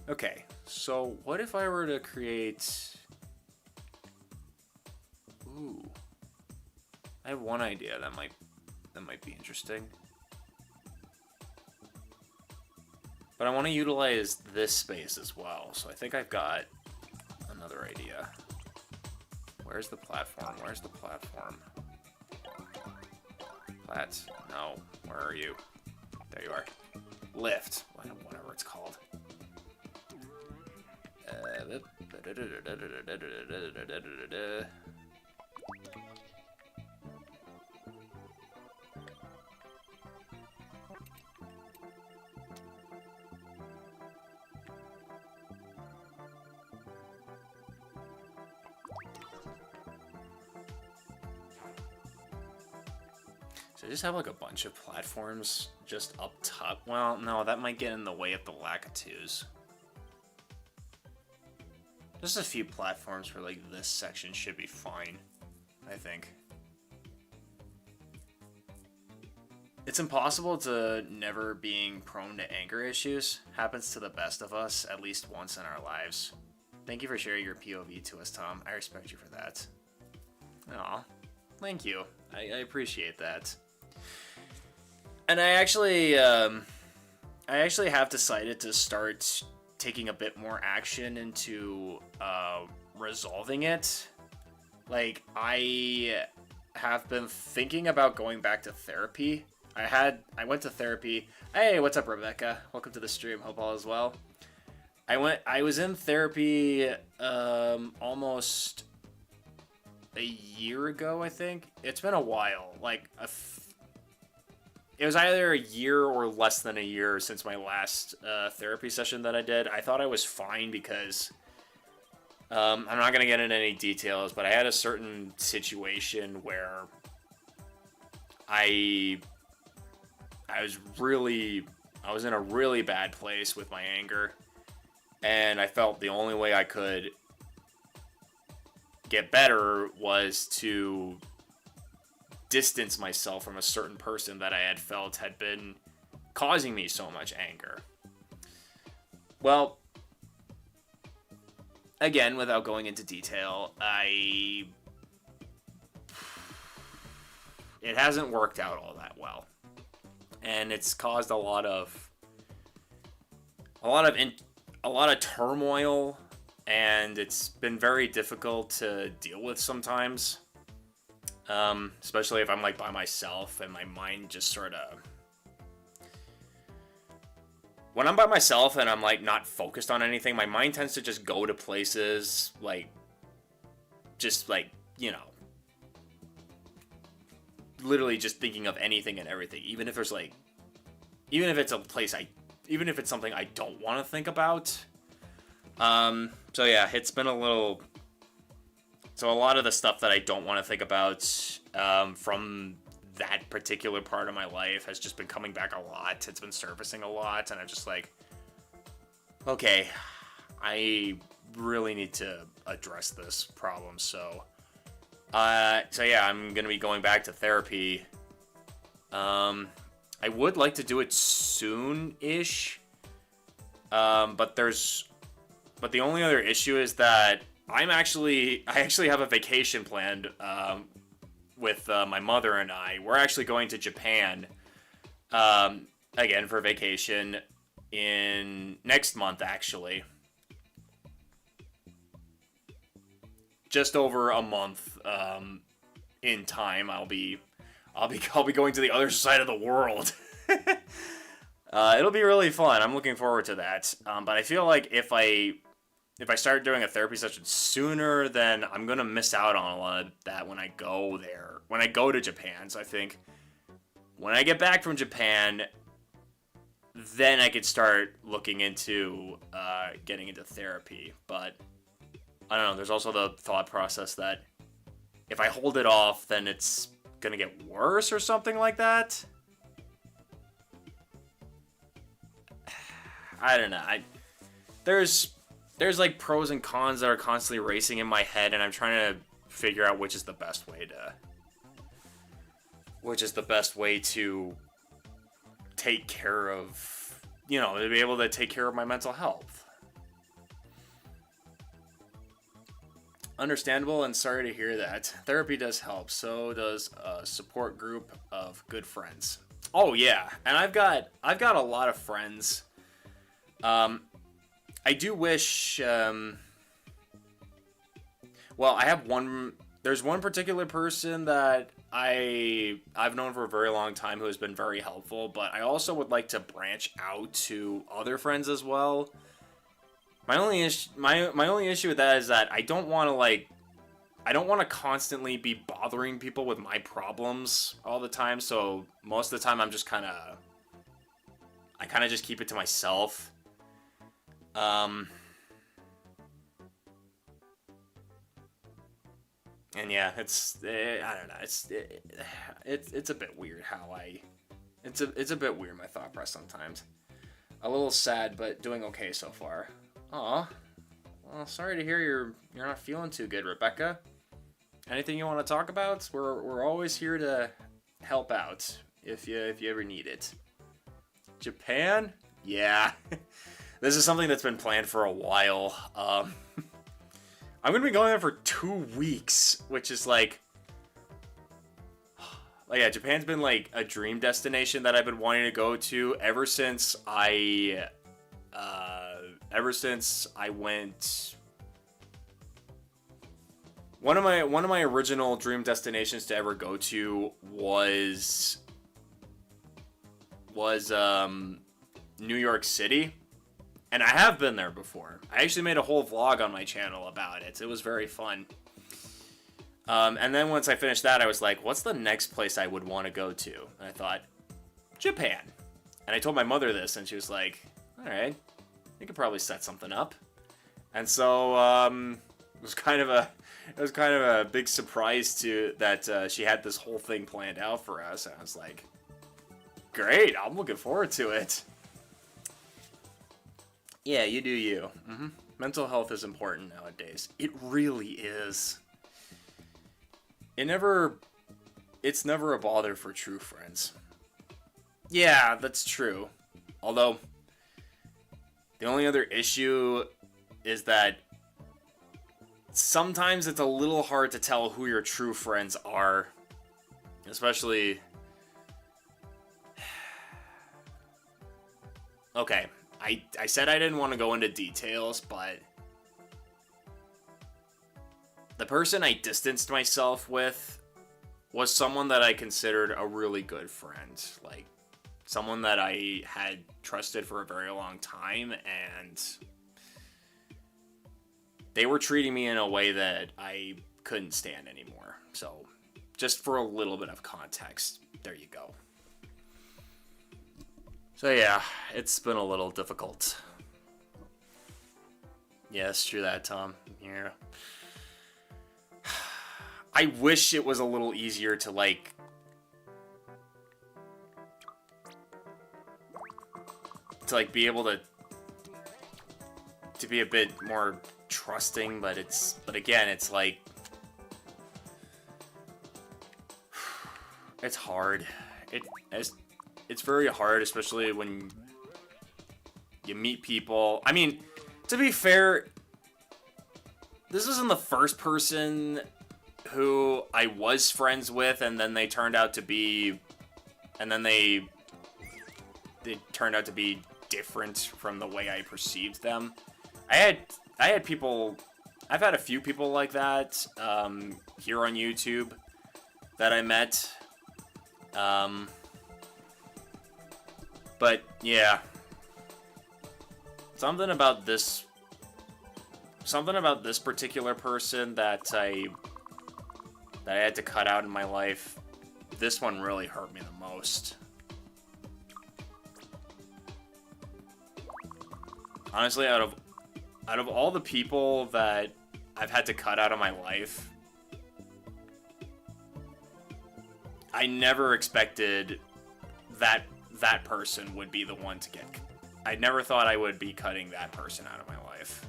Okay, so what if I were to create... Ooh. I have one idea that might be interesting. But I want to utilize this space as well, so I think I've got another idea. Where's the platform? Where's the platform? No. Where are you? There you are. Lift. Whatever it's called. So I just have like a bunch of platforms just up top. Well, no, that might get in the way of the Lakitus. Just a few platforms for like this section should be fine, I think. It's impossible to never being prone to anger issues. Happens to the best of us at least once in our lives. Thank you for sharing your POV to us, Tom. I respect you for that. Aw, thank you. I appreciate that. And I actually have decided to start taking a bit more action into resolving it. Like, I have been thinking about going back to therapy. I went to therapy. Hey, what's up, Rebecca? Welcome to the stream. Hope all is well. I was in therapy almost a year ago, I think. It's been a while. Like, it was either a year or less than a year since my last therapy session that I did. I thought I was fine because I'm not going to get into any details, but I had a certain situation where I was in a really bad place with my anger, and I felt the only way I could get better was to distance myself from a certain person that I had felt had been causing me so much anger. Well, again, without going into detail, it hasn't worked out all that well, and it's caused a lot of turmoil, and it's been very difficult to deal with sometimes. Especially if I'm like by myself and my mind just sort of. When I'm by myself and I'm like not focused on anything, my mind tends to just go to places like, just like, you know, literally just thinking of anything and everything, even if it's something I don't want to think about. So yeah, it's been a little. So a lot of the stuff that I don't want to think about from that particular part of my life has just been coming back a lot. It's been surfacing a lot, and I'm just like, okay, I really need to address this problem. So yeah, I'm gonna be going back to therapy. I would like to do it soon-ish, but the only other issue is that I actually have a vacation planned with my mother and I. We're actually going to Japan again for vacation in next month, actually. Just over a month in time. I'll be going to the other side of the world. It'll be really fun. I'm looking forward to that. But I feel like if I start doing a therapy session sooner, then I'm going to miss out on a lot of that when I go there. When I go to Japan. So I think when I get back from Japan, then I could start looking into getting into therapy. But I don't know. There's also the thought process that if I hold it off, then it's going to get worse or something like that. I don't know. There's like pros and cons that are constantly racing in my head, and I'm trying to figure out which is the best way to take care of, to be able to take care of my mental health. Understandable, and sorry to hear that. Therapy does help. So does a support group of good friends. Oh yeah, and I've got a lot of friends. I do wish, I have one, there's one particular person that I've known for a very long time who has been very helpful, but I also would like to branch out to other friends as well. My only issue with that is that I don't want to constantly be bothering people with my problems all the time, so most of the time I kind of just keep it to myself. And yeah, I don't know, it's a bit weird it's a bit weird, my thought process sometimes. A little sad, but doing okay so far. Aw, well, sorry to hear you're not feeling too good, Rebecca. Anything you want to talk about? We're always here to help out if you ever need it. Japan? Yeah. This is something that's been planned for a while. I'm going to be going there for 2 weeks, which is yeah, Japan's been like a dream destination that I've been wanting to go to ever since I went. One of my original dream destinations to ever go to was New York City. And I have been there before. I actually made a whole vlog on my channel about it. It was very fun. And then once I finished that, I was like, what's the next place I would want to go to? And I thought, Japan. And I told my mother this, and she was like, all right, you could probably set something up. And so it was kind of a big surprise that she had this whole thing planned out for us. And I was like, great, I'm looking forward to it. Yeah, you do you. Mm-hmm. Mental health is important nowadays. It really is. It's never a bother for true friends. Yeah, that's true. Although, the only other issue is that sometimes it's a little hard to tell who your true friends are. Especially... Okay, I said I didn't want to go into details, but... The person I distanced myself with was someone that I considered a really good friend. Like, someone that I had trusted for a very long time, and they were treating me in a way that I couldn't stand anymore. So, just for a little bit of context, there you go. So yeah, it's been a little difficult. Yes, true that, Tom. Yeah. I wish it was a little easier to, like... be able to be a bit more trusting, but again, it's like... It's hard. It's very hard, especially when you meet people. I mean, to be fair, this isn't the first person who I was friends with, and then they turned out to be, they turned out to be different from the way I perceived them. I had people, I've had a few people like that here on YouTube that I met. But yeah, something about this particular person that I had to cut out in my life, this one really hurt me the most. Honestly, out of all the people that I've had to cut out of my life, I never expected that person would be the one to get... I never thought I would be cutting that person out of my life.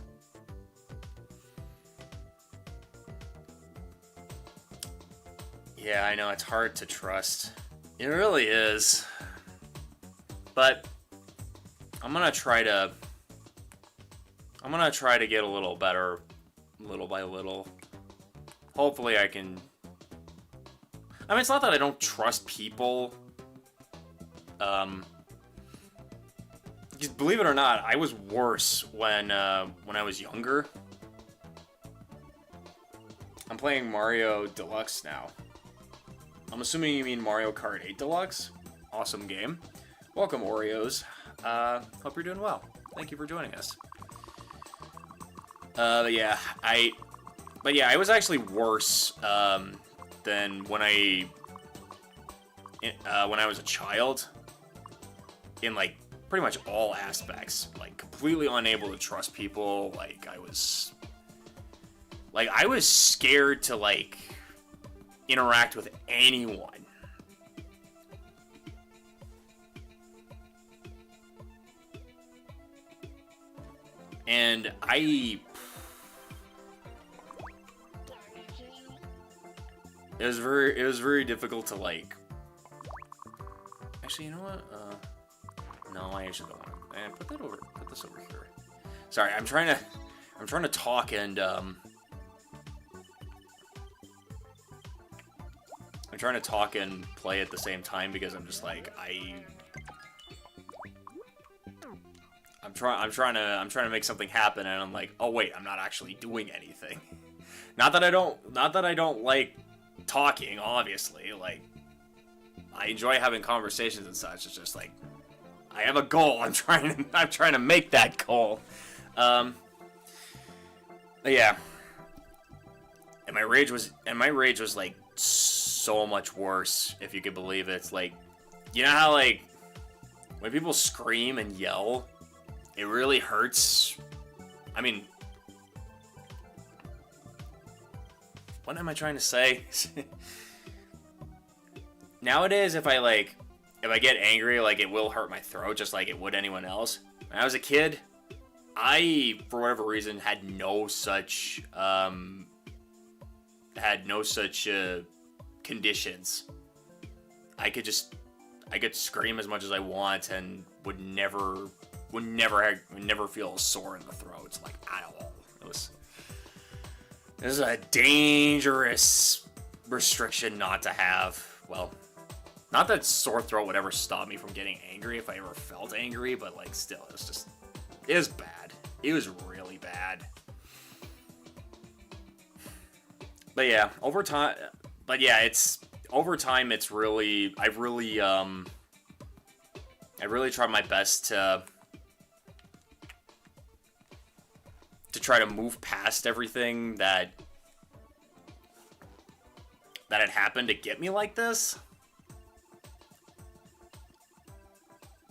Yeah, I know, it's hard to trust. It really is. But I'm gonna try to get a little better, little by little. Hopefully I can... I mean, it's not that I don't trust people. Because believe it or not, I was worse when I was younger. I'm playing Mario Deluxe now. I'm assuming you mean Mario Kart 8 Deluxe. Awesome game. Welcome, Oreos. Hope you're doing well. Thank you for joining us. Yeah, I was actually worse than when I was a child. In like pretty much all aspects, like completely unable to trust people. Like I was scared to like interact with anyone. And it was very difficult to like... Actually, you know what? No, I actually don't want to. Put this over here. Sorry, I'm trying to talk and I'm trying to talk and play at the same time because I'm just like I'm trying to make something happen, and I'm like, oh wait, I'm not actually doing anything. Not that I don't like talking, obviously. Like, I enjoy having conversations and such. It's just like, I have a goal. I'm trying to make that goal. Yeah. And my rage was like so much worse, if you could believe it. It's like, you know how like when people scream and yell, it really hurts. I mean, what am I trying to say? Nowadays, if I get angry, like, it will hurt my throat just like it would anyone else. When I was a kid, I, for whatever reason, had no such conditions. I could scream as much as I want and would never feel sore in the throat, like, at all. This is a dangerous restriction not to have. Well, not that sore throat would ever stop me from getting angry if I ever felt angry, but like still, it's just, it was bad. It was really bad. But yeah, over time, over time, it's really, I really tried my best to try to move past everything that had happened to get me like this.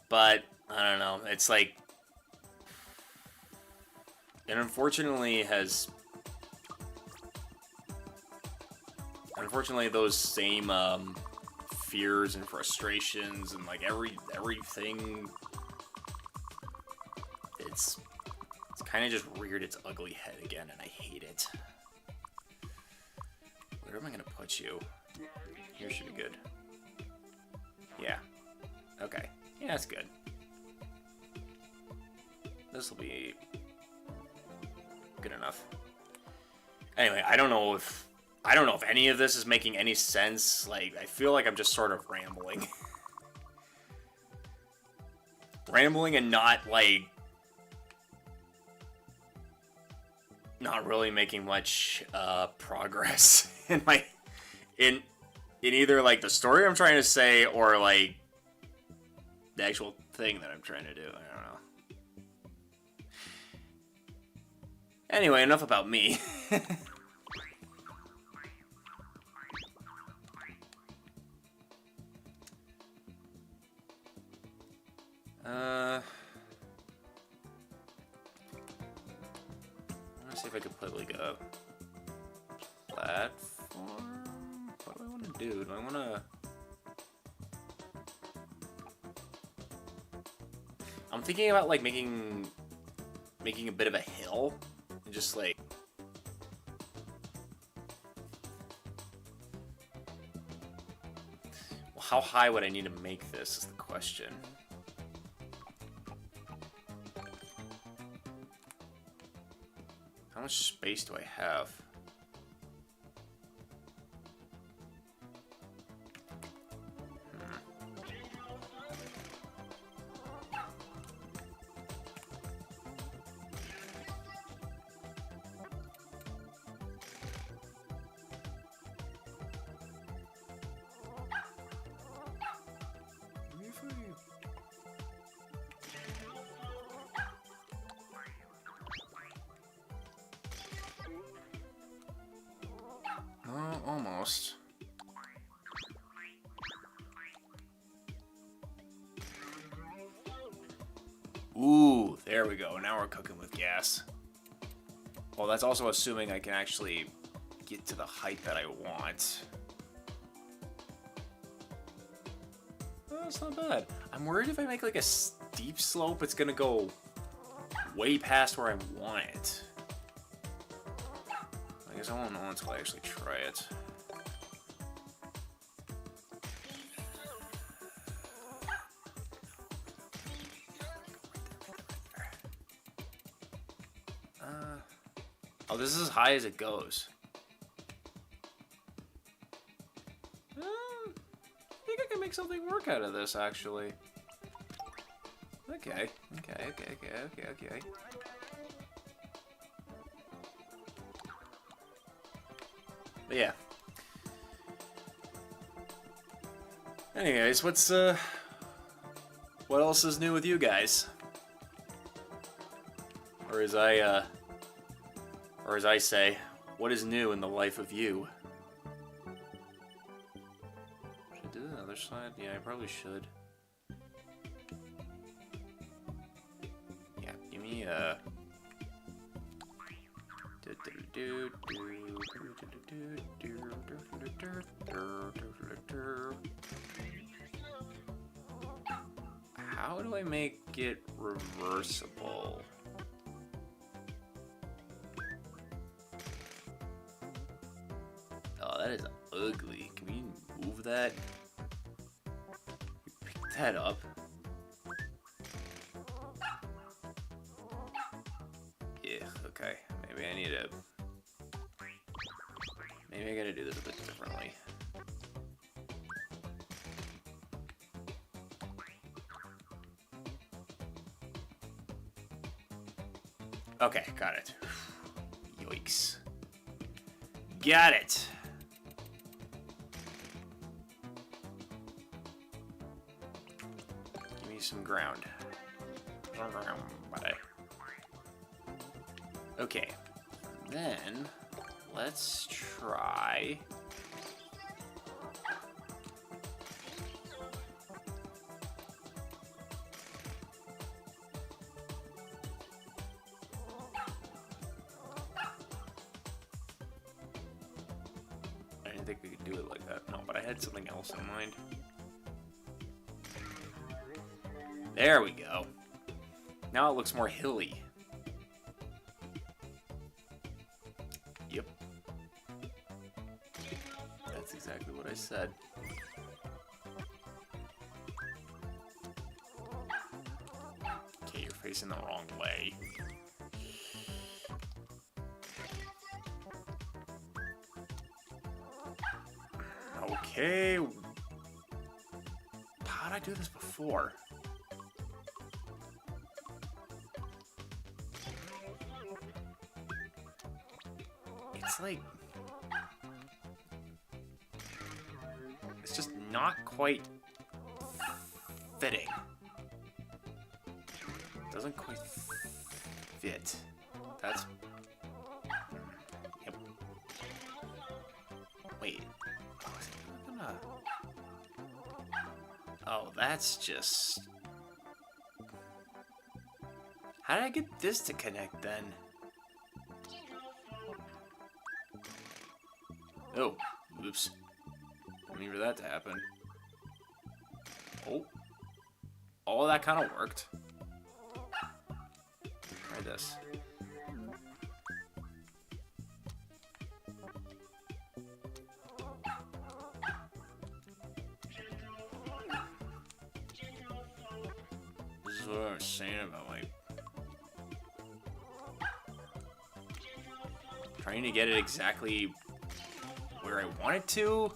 But I don't know, it's like, it unfortunately those same fears and frustrations and like everything, it's kind of just reared its ugly head again, and I hate it. Where am I gonna put you? Here should be good. Yeah. Okay. Yeah, that's good. This will be good enough. Anyway, I don't know if any of this is making any sense. Like, I feel like I'm just sort of rambling. Rambling and not really making much progress in either like the story I'm trying to say or like the actual thing that I'm trying to do. I don't know. Anyway, enough about me. Let's see if I could put like a platform. What do I want to do? Do I want to? I'm thinking about like making a bit of a hill and just like. Well, how high would I need to make this is the question. How much space do I have? Almost. Ooh, there we go. Now we're cooking with gas. Well, that's also assuming I can actually get to the height that I want. Oh, that's not bad. I'm worried if I make like a steep slope, it's gonna go way past where I want it. I guess I won't know until I actually try it. Oh, this is as high as it goes. I think I can make something work out of this, actually. Okay. But yeah. Anyways, what else is new with you guys? Or as I say, what is new in the life of you? Should I do the other side? Yeah, I probably should. Yeah, give me how do I make it reversible? Oh, that is ugly. Can we move that? Pick that up. Yeah, okay. Maybe I need to Maybe I gotta do this a bit differently. Okay, got it. Yikes. Got it! Give me some ground. Okay. Then, let's try... I didn't think we could do it like that. No, but I had something else in mind. There we go. Now it looks more hilly. Yep. That's exactly what I said. Okay, you're facing the wrong way. Okay. How did I do this before? It's like... It's just not quite fitting. Doesn't quite fit. That's... Yep. Wait. Oh, is it gonna... Oh, that's just... How did I get this to connect then? Oh, oops. Didn't mean for that to happen. Oh. Oh, that kind of worked. Try this. This is what I was saying about my... Trying to get it exactly where I want it to.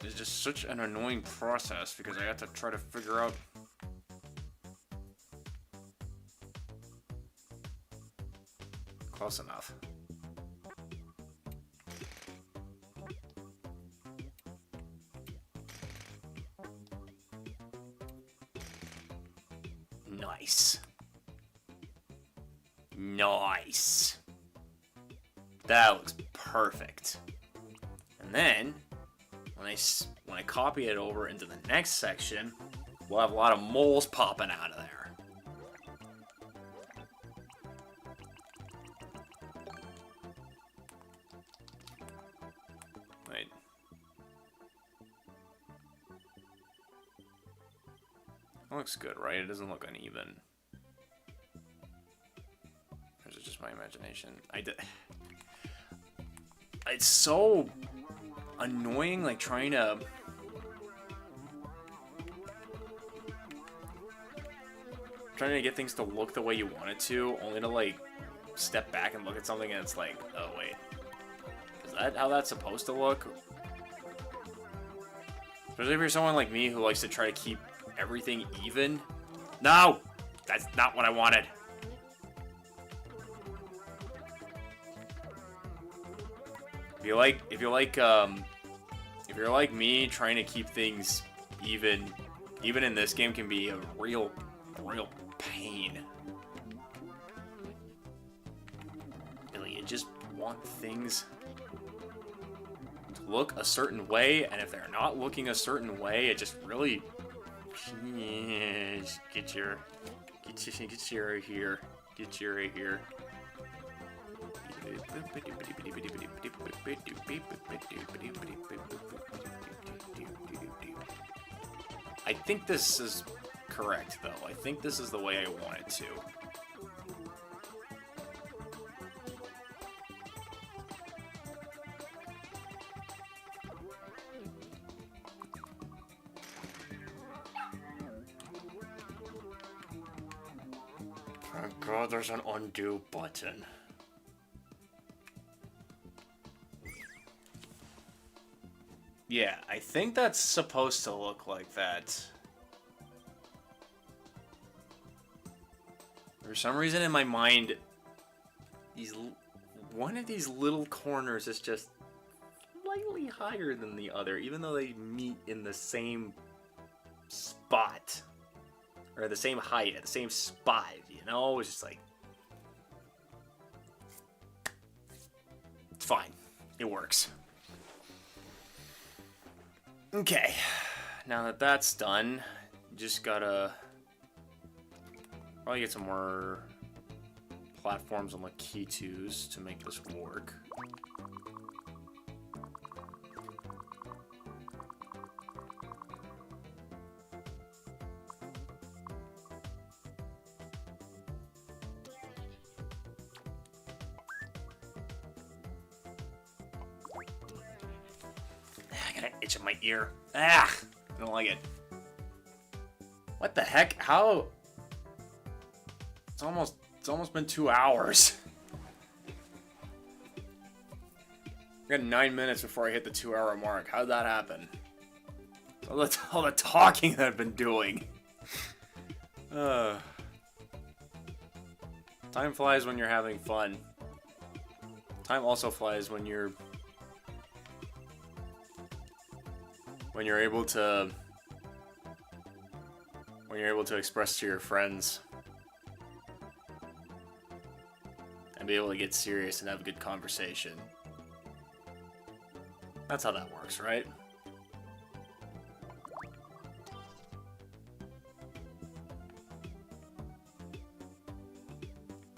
It's just such an annoying process because I have to try to figure out close enough. Nice. Nice. That looks perfect. And then, when I copy it over into the next section, we'll have a lot of moles popping out of there. Wait. That looks good, right? It doesn't look uneven. Or is it just my imagination? It's so annoying, like trying to get things to look the way you want it to, only to like step back and look at something and it's like, oh wait, is that how that's supposed to look? Especially if you're someone like me who likes to try to keep everything even. No, that's not what I wanted. If you're like me, trying to keep things even in this game can be a real pain. Really, you just want things to look a certain way, and if they're not looking a certain way, it just really get you right here. I think this is correct, though. I think this is the way I want it to. Thank God there's an undo button. Yeah, I think that's supposed to look like that. For some reason in my mind, one of these little corners is just slightly higher than the other, even though they meet in the same spot. Or the same height, at the same spot, you know? It's just like... It's fine. It works. Okay. Now that that's done, just gotta... probably get some more platforms on the key twos to make this work. I got an itch in my ear. Ah! I don't like it. What the heck? How? It's almost been 2 hours. I got 9 minutes before I hit the 2-hour mark. How did that happen? All the talking that I've been doing. Time flies when you're having fun. Time also flies when you're able to express to your friends and be able to get serious and have a good conversation. That's how that works, right?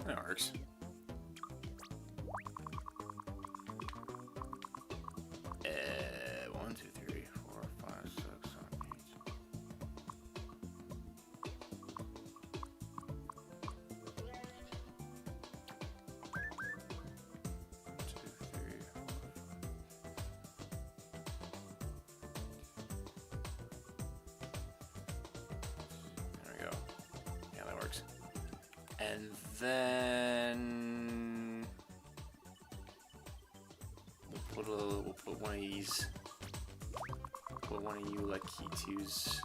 That works. One, two, three, four, five, six, seven, 8. 2, 3, 4. There we go. Yeah, that works. And then we'll put one of these. Put one of you like key twos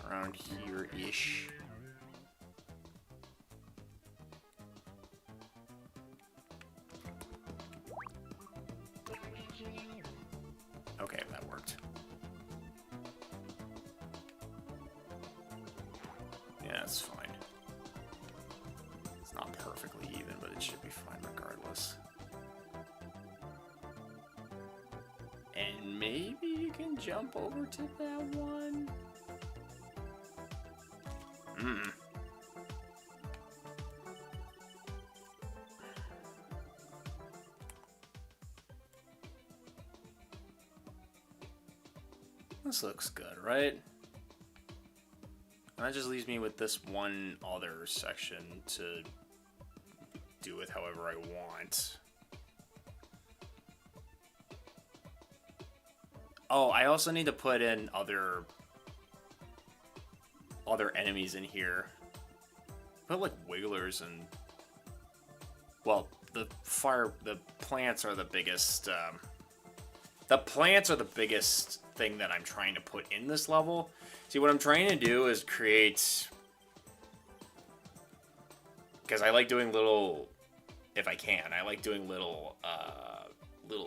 around here-ish. Okay, that worked. Yeah, that's fine. It's not perfectly even, but it should be fine regardless. And maybe you can jump over to that one. This looks good, right? And that just leaves me with this one other section to do with however I want. Oh, I also need to put in other enemies in here. Put like wigglers and, well, the plants are the biggest. The plants are the biggest thing that I'm trying to put in this level. See, what I'm trying to do is create, because I like doing little, if I can, I like doing little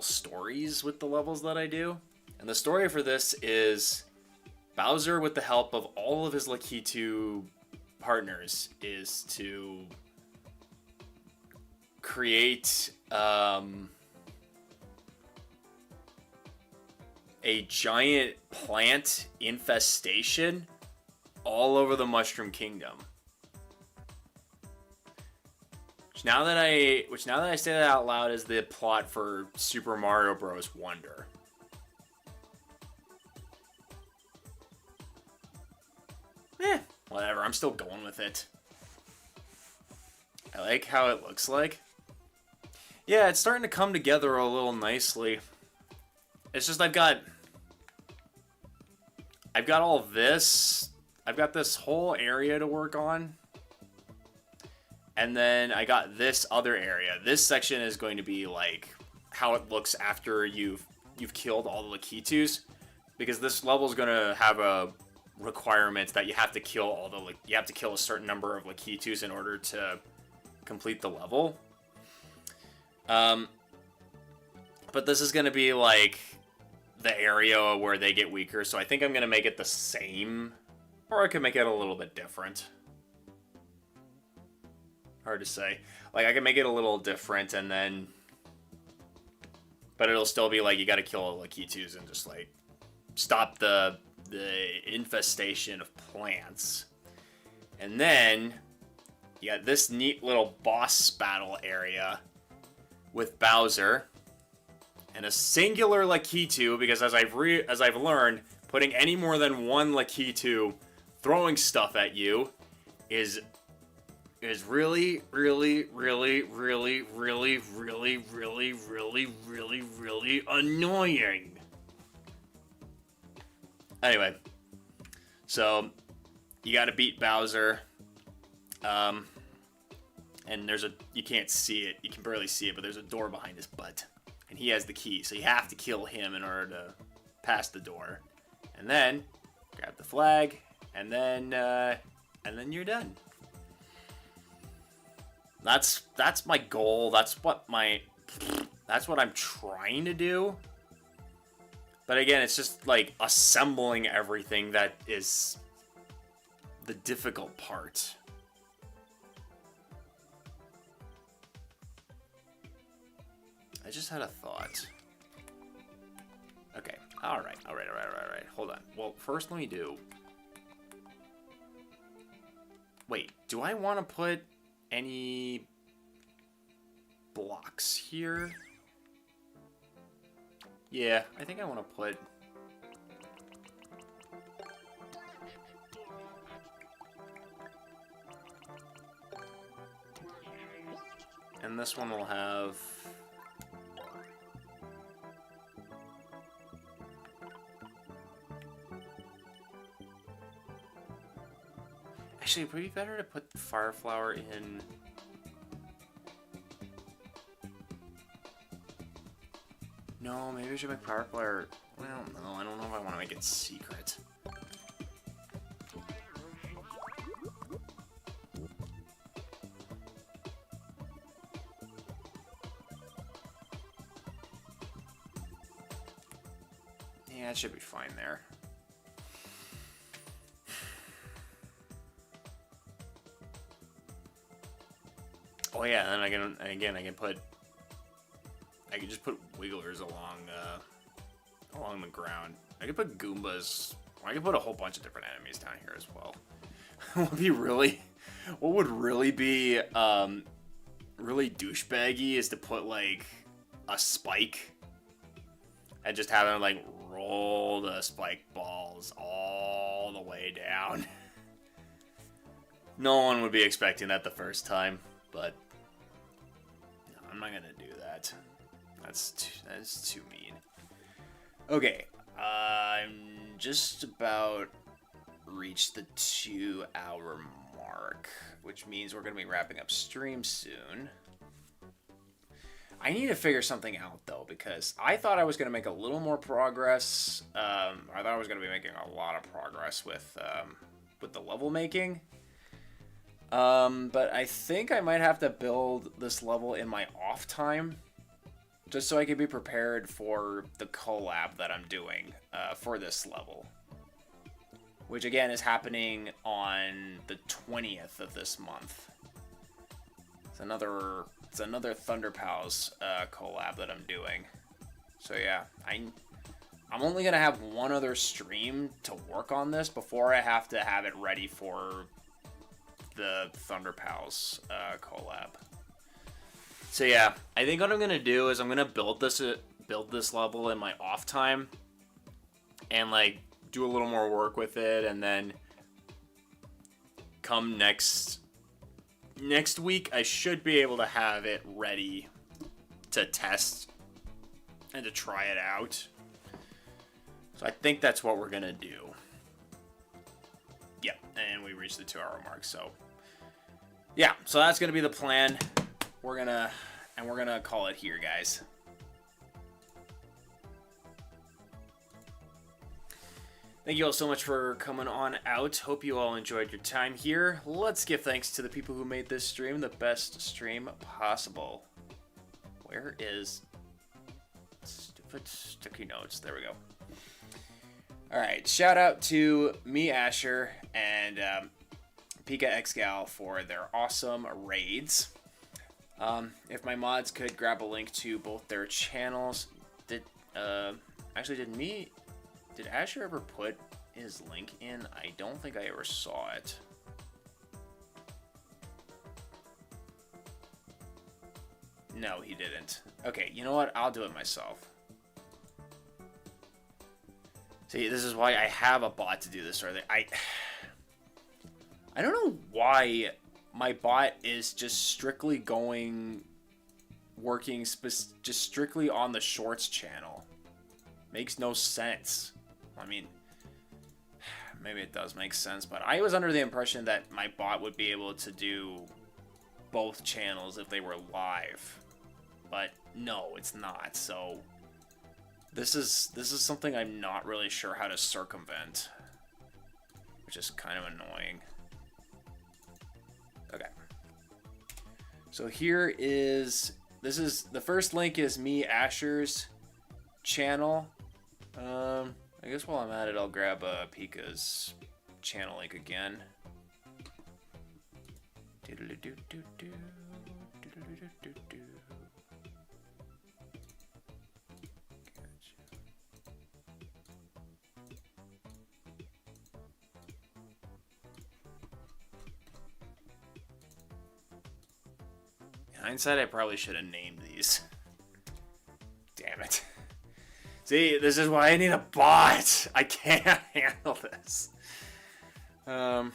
stories with the levels that I do. And the story for this is Bowser, with the help of all of his Lakitu partners, is to create a giant plant infestation all over the Mushroom Kingdom. Which now that I say that out loud is the plot for Super Mario Bros. Wonder. Whatever, I'm still going with it. I like how it looks like. Yeah, it's starting to come together a little nicely. It's just I've got all this. I've got this whole area to work on. And then I got this other area. This section is going to be like how it looks after you've killed all the Lakitus, because this level is going to have a requirement that you have to kill a certain number of Lakitus in order to complete the level. But this is going to be like the area where they get weaker, so I think I'm going to make it the same, or I could make it a little bit different. Hard to say. Like, I can make it a little different, and then... But it'll still be like, you gotta kill Lakitus and just, like, stop the infestation of plants. And then, you got this neat little boss battle area with Bowser. And a singular Lakitu, because as I've learned, putting any more than one Lakitu throwing stuff at you is really, really, really, really, really, really, really, really, really, really annoying. Anyway, so you gotta beat Bowser. And you can't see it, you can barely see it, but there's a door behind his butt. And he has the key, so you have to kill him in order to pass the door. And then, grab the flag, and then you're done. That's my goal. That's what I'm trying to do. But again, it's just like assembling everything that is the difficult part. I just had a thought. Okay. All right. Hold on. Well, first let me do... Wait, do I want to put any blocks here? Yeah, I think I want to put... And this one will have... Actually, it would be better to put the fire flower in... No, maybe I should make fire flower... Well, no, I don't know if I want to make it secret. Yeah, it should be fine there. Oh yeah, and then I can just put wigglers along the ground. I could put Goombas. I could put a whole bunch of different enemies down here as well. What would really be really douchebaggy is to put like a spike and just have them like roll the spike balls all the way down. No one would be expecting that the first time, but no, I'm not gonna do that. That's too mean. Okay, I'm just about reached the 2-hour mark, which means we're gonna be wrapping up stream soon. I need to figure something out though, because I thought I was gonna make a little more progress. I thought I was gonna be making a lot of progress with the level making. But I think I might have to build this level in my off time, just so I can be prepared for the collab that I'm doing for this level, which again is happening on the 20th of this month. It's another Thunderpals collab that I'm doing. So yeah, I'm only gonna have one other stream to work on this before I have to have it ready for the Thunderpals collab. So yeah, I think what I'm gonna do is I'm gonna build this level in my off time, and like do a little more work with it, and then come next week I should be able to have it ready to test and to try it out. So I think that's what we're gonna do. Yep, and we reached the 2-hour mark, so yeah, so that's gonna be the plan. We're gonna call it here, guys. Thank you all so much for coming on out. Hope you all enjoyed your time here. Let's give thanks to the people who made this stream the best stream possible. Where is stupid sticky notes? There we go. All right, shout out to me, Asher, and Pika Xgal for their awesome raids. If my mods could grab a link to both their channels, did Asher ever put his link in? I don't think I ever saw it. No, he didn't. Okay, you know what? I'll do it myself. See, this is why I have a bot to do this. Or I don't know why my bot is just strictly working just strictly on the shorts channel. Makes no sense. I mean, maybe it does make sense, but I was under the impression that my bot would be able to do both channels if they were live. But no, it's not. So this is something I'm not really sure how to circumvent, which is kind of annoying. Okay. So here is the first link is me, Asher's channel. I guess while I'm at it, I'll grab Pika's channel link again. In hindsight, I probably should have named these. Damn it. See, this is why I need a bot. I can't handle this. I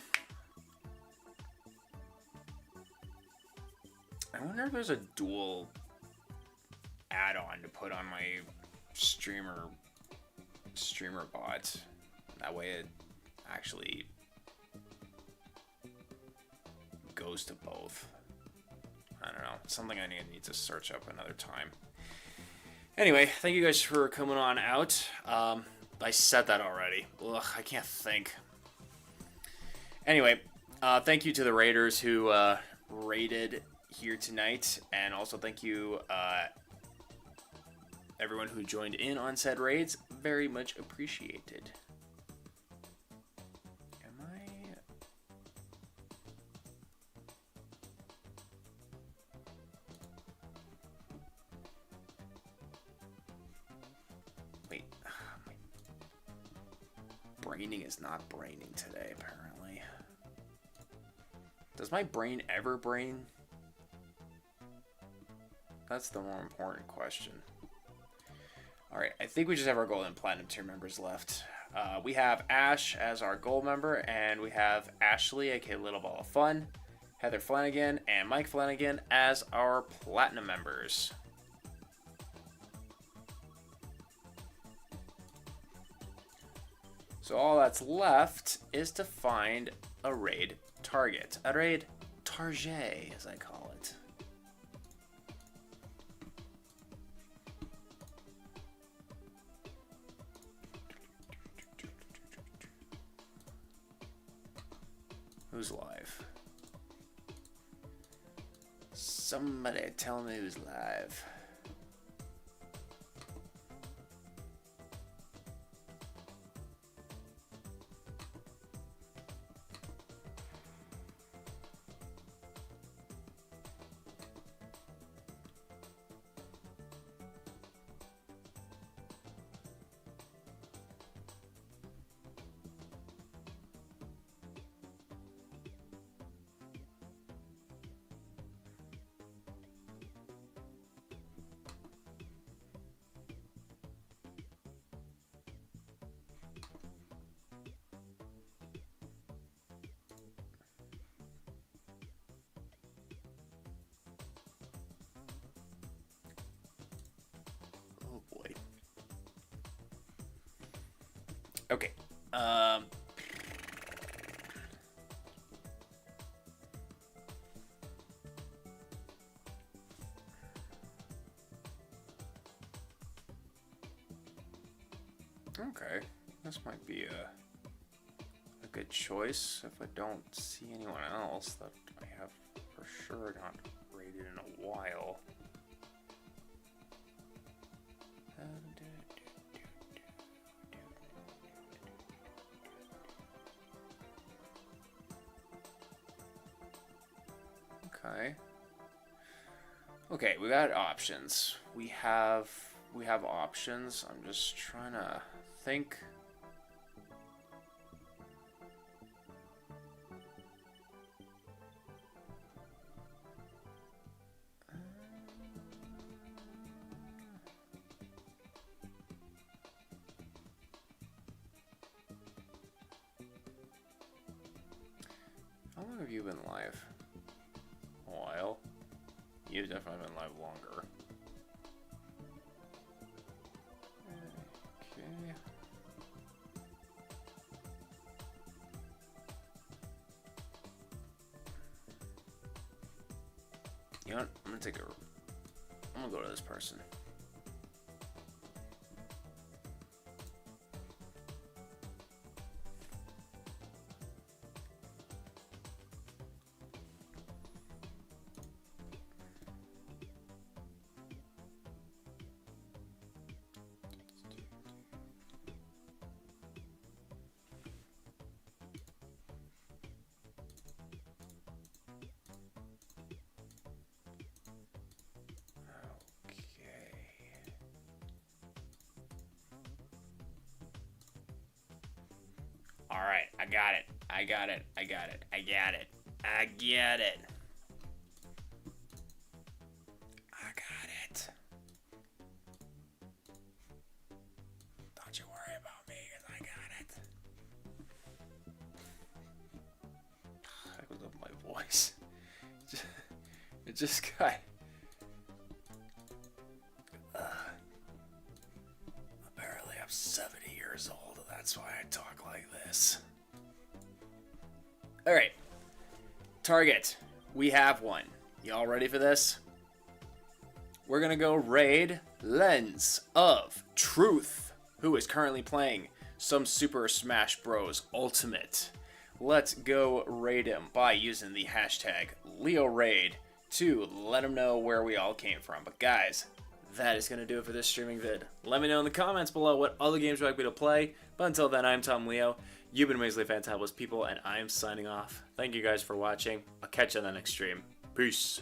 wonder if there's a duel add-on to put on my streamer bot. That way it actually goes to both. I don't know. Something I need to search up another time. Anyway, thank you guys for coming on out. I said that already. Ugh, I can't think. Anyway, thank you to the raiders who raided here tonight, and also thank you everyone who joined in on said raids. Very much appreciated. Braining is not braining today, apparently. Does my brain ever brain? That's the more important question. Alright, I think we just have our gold and platinum tier members left. We have Ash as our gold member, and we have Ashley, aka Little Ball of Fun, Heather Flanagan, and Mike Flanagan as our platinum members. So all that's left is to find a raid target. A raid target, as I call it. Who's live? Somebody tell me who's live. Okay. Okay, this might be a good choice if I don't see anyone else that I have for sure not raided in a while. Okay. Okay, we got options. We have options. I'm just trying to think. How long have you been live? A while. You've definitely been live longer. Okay. You know what? I'm gonna go to this person. All right, I got it. I got it. I got it. I got it. I get it. I got it. Don't you worry about me, because I got it. I was up my voice. It just got... Apparently I'm 70 years old. That's why I talk like this. Alright. Target. We have one. Y'all ready for this? We're gonna go raid Lens of Truth, who is currently playing some Super Smash Bros. Ultimate. Let's go raid him by using the hashtag LeoRaid to let him know where we all came from. But guys, that is going to do it for this streaming vid. Let me know in the comments below what other games you'd like me to play. But until then, I'm Tom Leo. You've been amazingly fantabulous people, and I'm signing off. Thank you guys for watching. I'll catch you on the next stream. Peace.